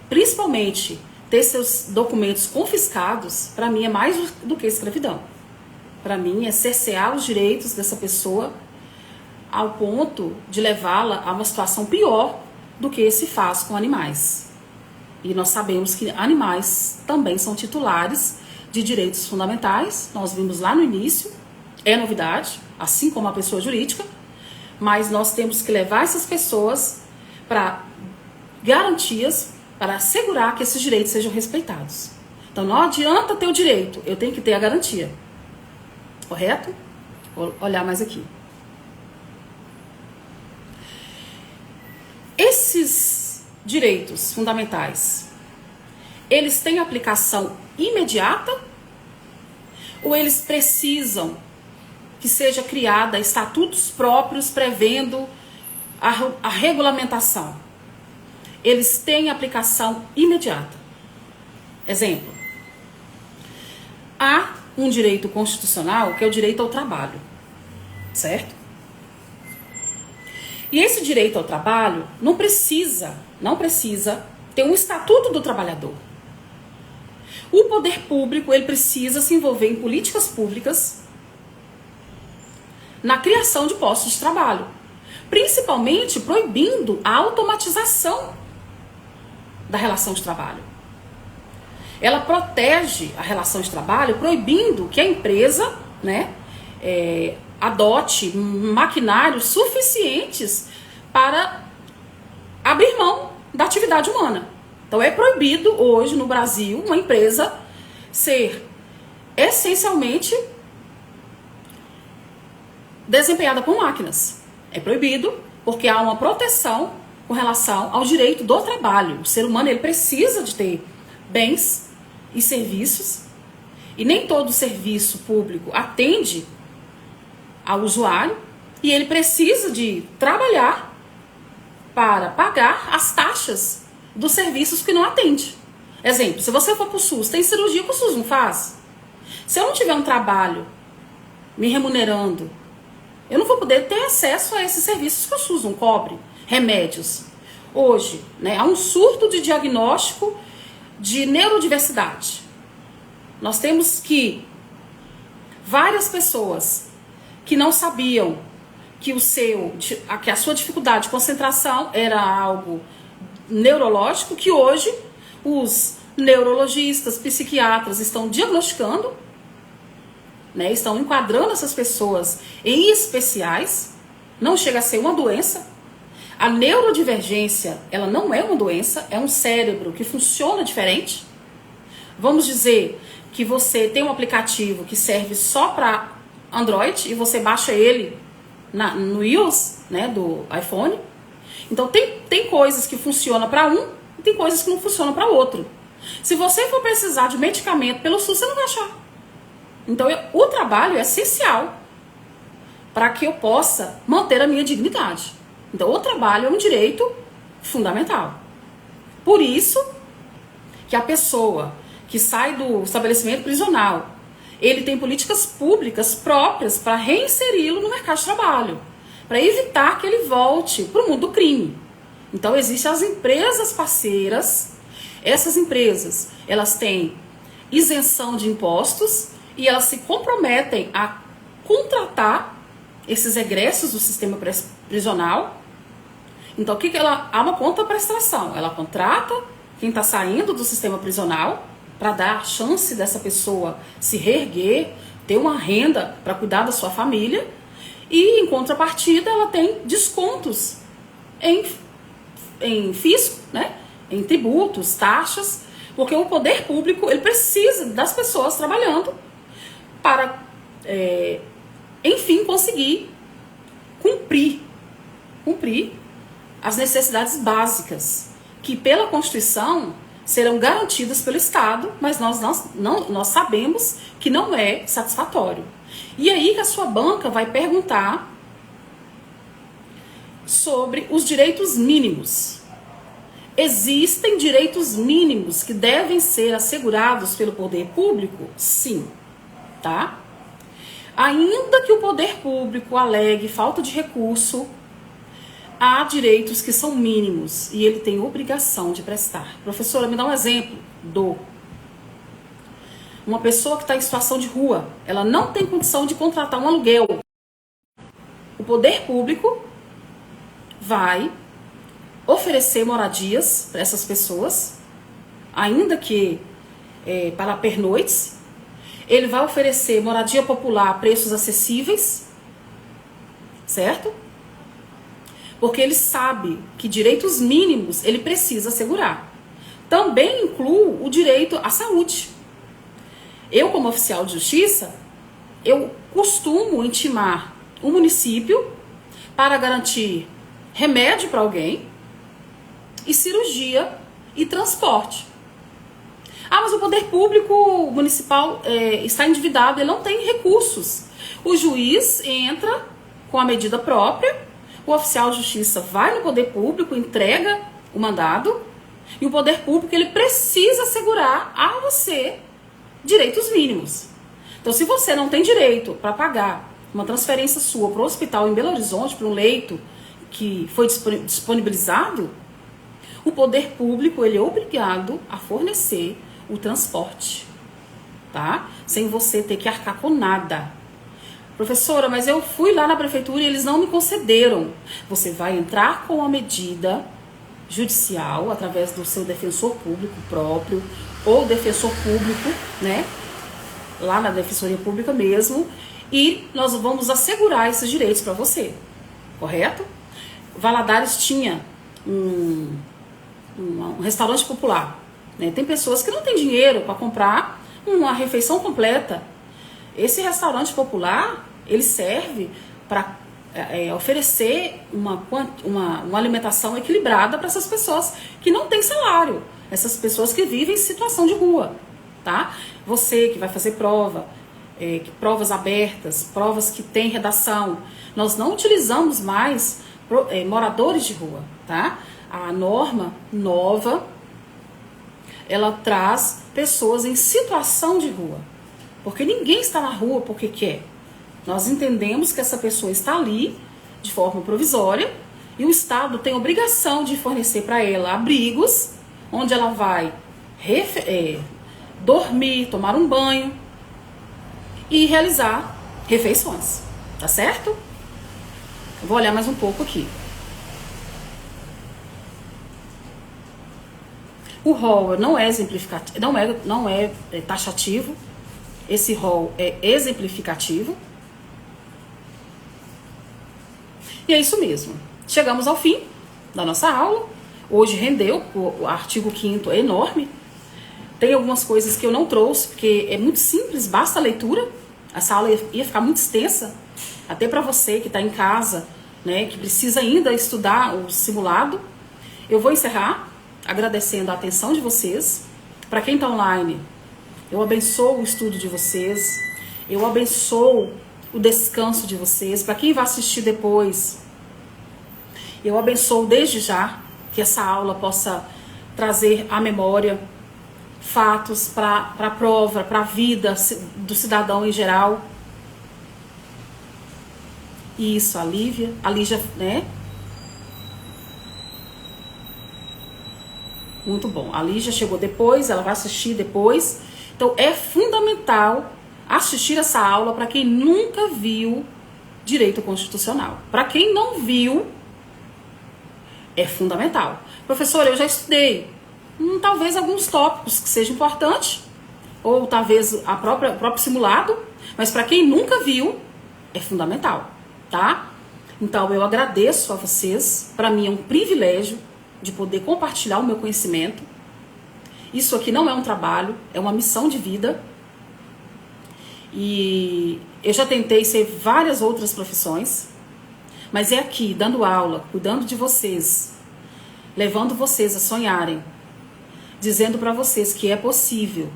principalmente ter seus documentos confiscados, para mim é mais do que escravidão. Para mim é cercear os direitos dessa pessoa ao ponto de levá-la a uma situação pior do que se faz com animais. E nós sabemos que animais também são titulares de direitos fundamentais. Nós vimos lá no início, é novidade, assim como a pessoa jurídica, mas nós temos que levar essas pessoas para garantias, para assegurar que esses direitos sejam respeitados. Então não adianta ter o direito, eu tenho que ter a garantia. Correto? Vou olhar mais aqui. Esses direitos fundamentais, eles têm aplicação imediata ou eles precisam que seja criada estatutos próprios prevendo a regulamentação? Eles têm aplicação imediata. Exemplo, há um direito constitucional que é o direito ao trabalho, certo? E esse direito ao trabalho não precisa ter um estatuto do trabalhador. O poder público, ele precisa se envolver em políticas públicas na criação de postos de trabalho, principalmente proibindo a automatização da relação de trabalho. Ela protege a relação de trabalho, proibindo que a empresa, né, adote maquinários suficientes para abrir mão da atividade humana. Então é proibido hoje no Brasil uma empresa ser essencialmente desempenhada por máquinas. É proibido porque há uma proteção com relação ao direito do trabalho. O ser humano, ele precisa de ter bens e serviços, e nem todo serviço público atende ao usuário, e ele precisa de trabalhar para pagar as taxas dos serviços que não atende. Exemplo, se você for para o SUS, tem cirurgia que o SUS não faz. Se eu não tiver um trabalho me remunerando, eu não vou poder ter acesso a esses serviços que o SUS não cobre. Remédios. Hoje, né, há um surto de diagnóstico de neurodiversidade. Nós temos que várias pessoas que não sabiam que a sua dificuldade de concentração era algo neurológico, que hoje os neurologistas, psiquiatras estão diagnosticando, né, estão enquadrando essas pessoas em especiais. Não chega a ser uma doença. A neurodivergência, ela não é uma doença, é um cérebro que funciona diferente. Vamos dizer que você tem um aplicativo que serve só para Android e você baixa ele no iOS, né, do iPhone. Então tem coisas que funcionam para um e tem coisas que não funcionam para outro. Se você for precisar de medicamento pelo SUS, você não vai achar. Então o trabalho é essencial para que eu possa manter a minha dignidade. Então o trabalho é um direito fundamental. Por isso que a pessoa que sai do estabelecimento prisional, ele tem políticas públicas próprias para reinseri-lo no mercado de trabalho, para evitar que ele volte para o mundo do crime. Então existem as empresas parceiras. Essas empresas, elas têm isenção de impostos e elas se comprometem a contratar esses egressos do sistema prisional. Então o que ela há uma contraprestação? Ela contrata quem está saindo do sistema prisional para dar a chance dessa pessoa se reerguer, ter uma renda para cuidar da sua família, e em contrapartida ela tem descontos em fisco, né? Em tributos, taxas, porque o poder público ele precisa das pessoas trabalhando para, enfim, conseguir cumprir as necessidades básicas que pela Constituição serão garantidas pelo Estado, mas nós sabemos que não é satisfatório. E aí que a sua banca vai perguntar sobre os direitos mínimos. Existem direitos mínimos que devem ser assegurados pelo poder público? Sim, tá? Ainda que o poder público alegue falta de recurso, há direitos que são mínimos e ele tem obrigação de prestar. Professora, me dá um exemplo. Uma pessoa que está em situação de rua, ela não tem condição de contratar um aluguel. O poder público vai oferecer moradias para essas pessoas, ainda que para pernoites. Ele vai oferecer moradia popular a preços acessíveis, certo? Porque ele sabe que direitos mínimos ele precisa assegurar. Também incluo o direito à saúde. Eu, como oficial de justiça, eu costumo intimar o município para garantir remédio para alguém, e cirurgia e transporte. Ah, mas o poder público municipal está endividado, ele não tem recursos. O juiz entra com a medida própria, o oficial de justiça vai no poder público, entrega o mandado, e o poder público ele precisa assegurar a você direitos mínimos. Então, se você não tem direito para pagar uma transferência sua para o hospital em Belo Horizonte, para um leito que foi disponibilizado, o poder público ele é obrigado a fornecer o transporte, tá? Sem você ter que arcar com nada. Professora, mas eu fui lá na prefeitura e eles não me concederam. Você vai entrar com a medida judicial através do seu defensor público próprio ou defensor público, né? Lá na defensoria pública mesmo, e nós vamos assegurar esses direitos para você, correto? Valadares tinha um restaurante popular, né? Tem pessoas que não têm dinheiro para comprar uma refeição completa. Esse restaurante popular, ele serve para oferecer uma alimentação equilibrada para essas pessoas que não têm salário, essas pessoas que vivem em situação de rua, tá? Você que vai fazer provas abertas, provas que tem redação, nós não utilizamos mais moradores de rua, tá? A norma nova, ela traz pessoas em situação de rua, porque ninguém está na rua porque quer. Nós entendemos que essa pessoa está ali de forma provisória e o Estado tem obrigação de fornecer para ela abrigos onde ela vai dormir, tomar um banho e realizar refeições, tá certo? Eu vou olhar mais um pouco aqui. O rol não é exemplificativo, não é taxativo. Esse rol é exemplificativo. E é isso mesmo. Chegamos ao fim da nossa aula. Hoje rendeu, o artigo 5º é enorme. Tem algumas coisas que eu não trouxe, porque é muito simples, basta a leitura. Essa aula ia ficar muito extensa, até para você que está em casa, né, que precisa ainda estudar o simulado. Eu vou encerrar agradecendo a atenção de vocês. Para quem está online, eu abençoo o estudo de vocês, eu abençoo o descanso de vocês. Para quem vai assistir depois, eu abençoo desde já que essa aula possa trazer à memória fatos para a prova, para a vida do cidadão em geral. Isso, a Lígia, né? Muito bom. A Lígia chegou depois, ela vai assistir depois. Então é fundamental assistir essa aula para quem nunca viu direito constitucional. Para quem não viu, é fundamental. Professora, eu já estudei. Talvez alguns tópicos que sejam importantes, ou talvez o próprio simulado, mas para quem nunca viu, é fundamental, tá? Então eu agradeço a vocês. Para mim é um privilégio de poder compartilhar o meu conhecimento. Isso aqui não é um trabalho, é uma missão de vida. E eu já tentei ser várias outras profissões, mas é aqui, dando aula, cuidando de vocês, levando vocês a sonharem, dizendo para vocês que é possível.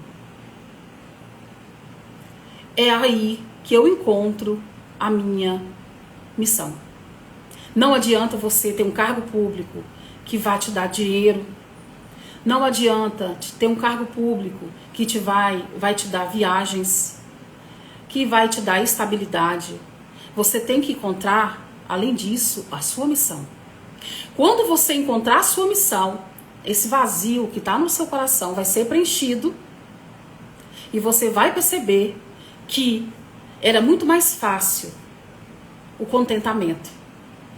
É aí que eu encontro a minha missão. Não adianta você ter um cargo público que vai te dar dinheiro. Não adianta ter um cargo público que vai te dar viagens, que vai te dar estabilidade. Você tem que encontrar, além disso, a sua missão. Quando você encontrar a sua missão, esse vazio que está no seu coração vai ser preenchido e você vai perceber que era muito mais fácil o contentamento,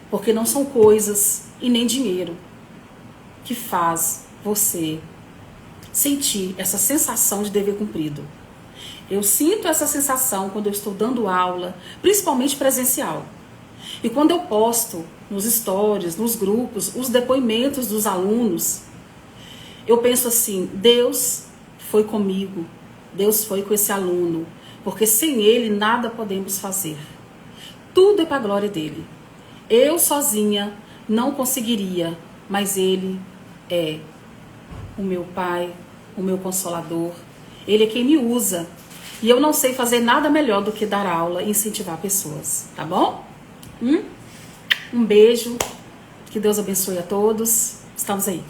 porque não são coisas e nem dinheiro que faz você sentir essa sensação de dever cumprido. Eu sinto essa sensação quando eu estou dando aula, principalmente presencial. E quando eu posto nos stories, nos grupos, os depoimentos dos alunos, eu penso assim, Deus foi comigo, Deus foi com esse aluno, porque sem ele nada podemos fazer. Tudo é para a glória dele. Eu sozinha não conseguiria, mas ele é o meu pai, o meu consolador. Ele é quem me usa. E eu não sei fazer nada melhor do que dar aula e incentivar pessoas, tá bom? Um beijo, que Deus abençoe a todos. Estamos aí.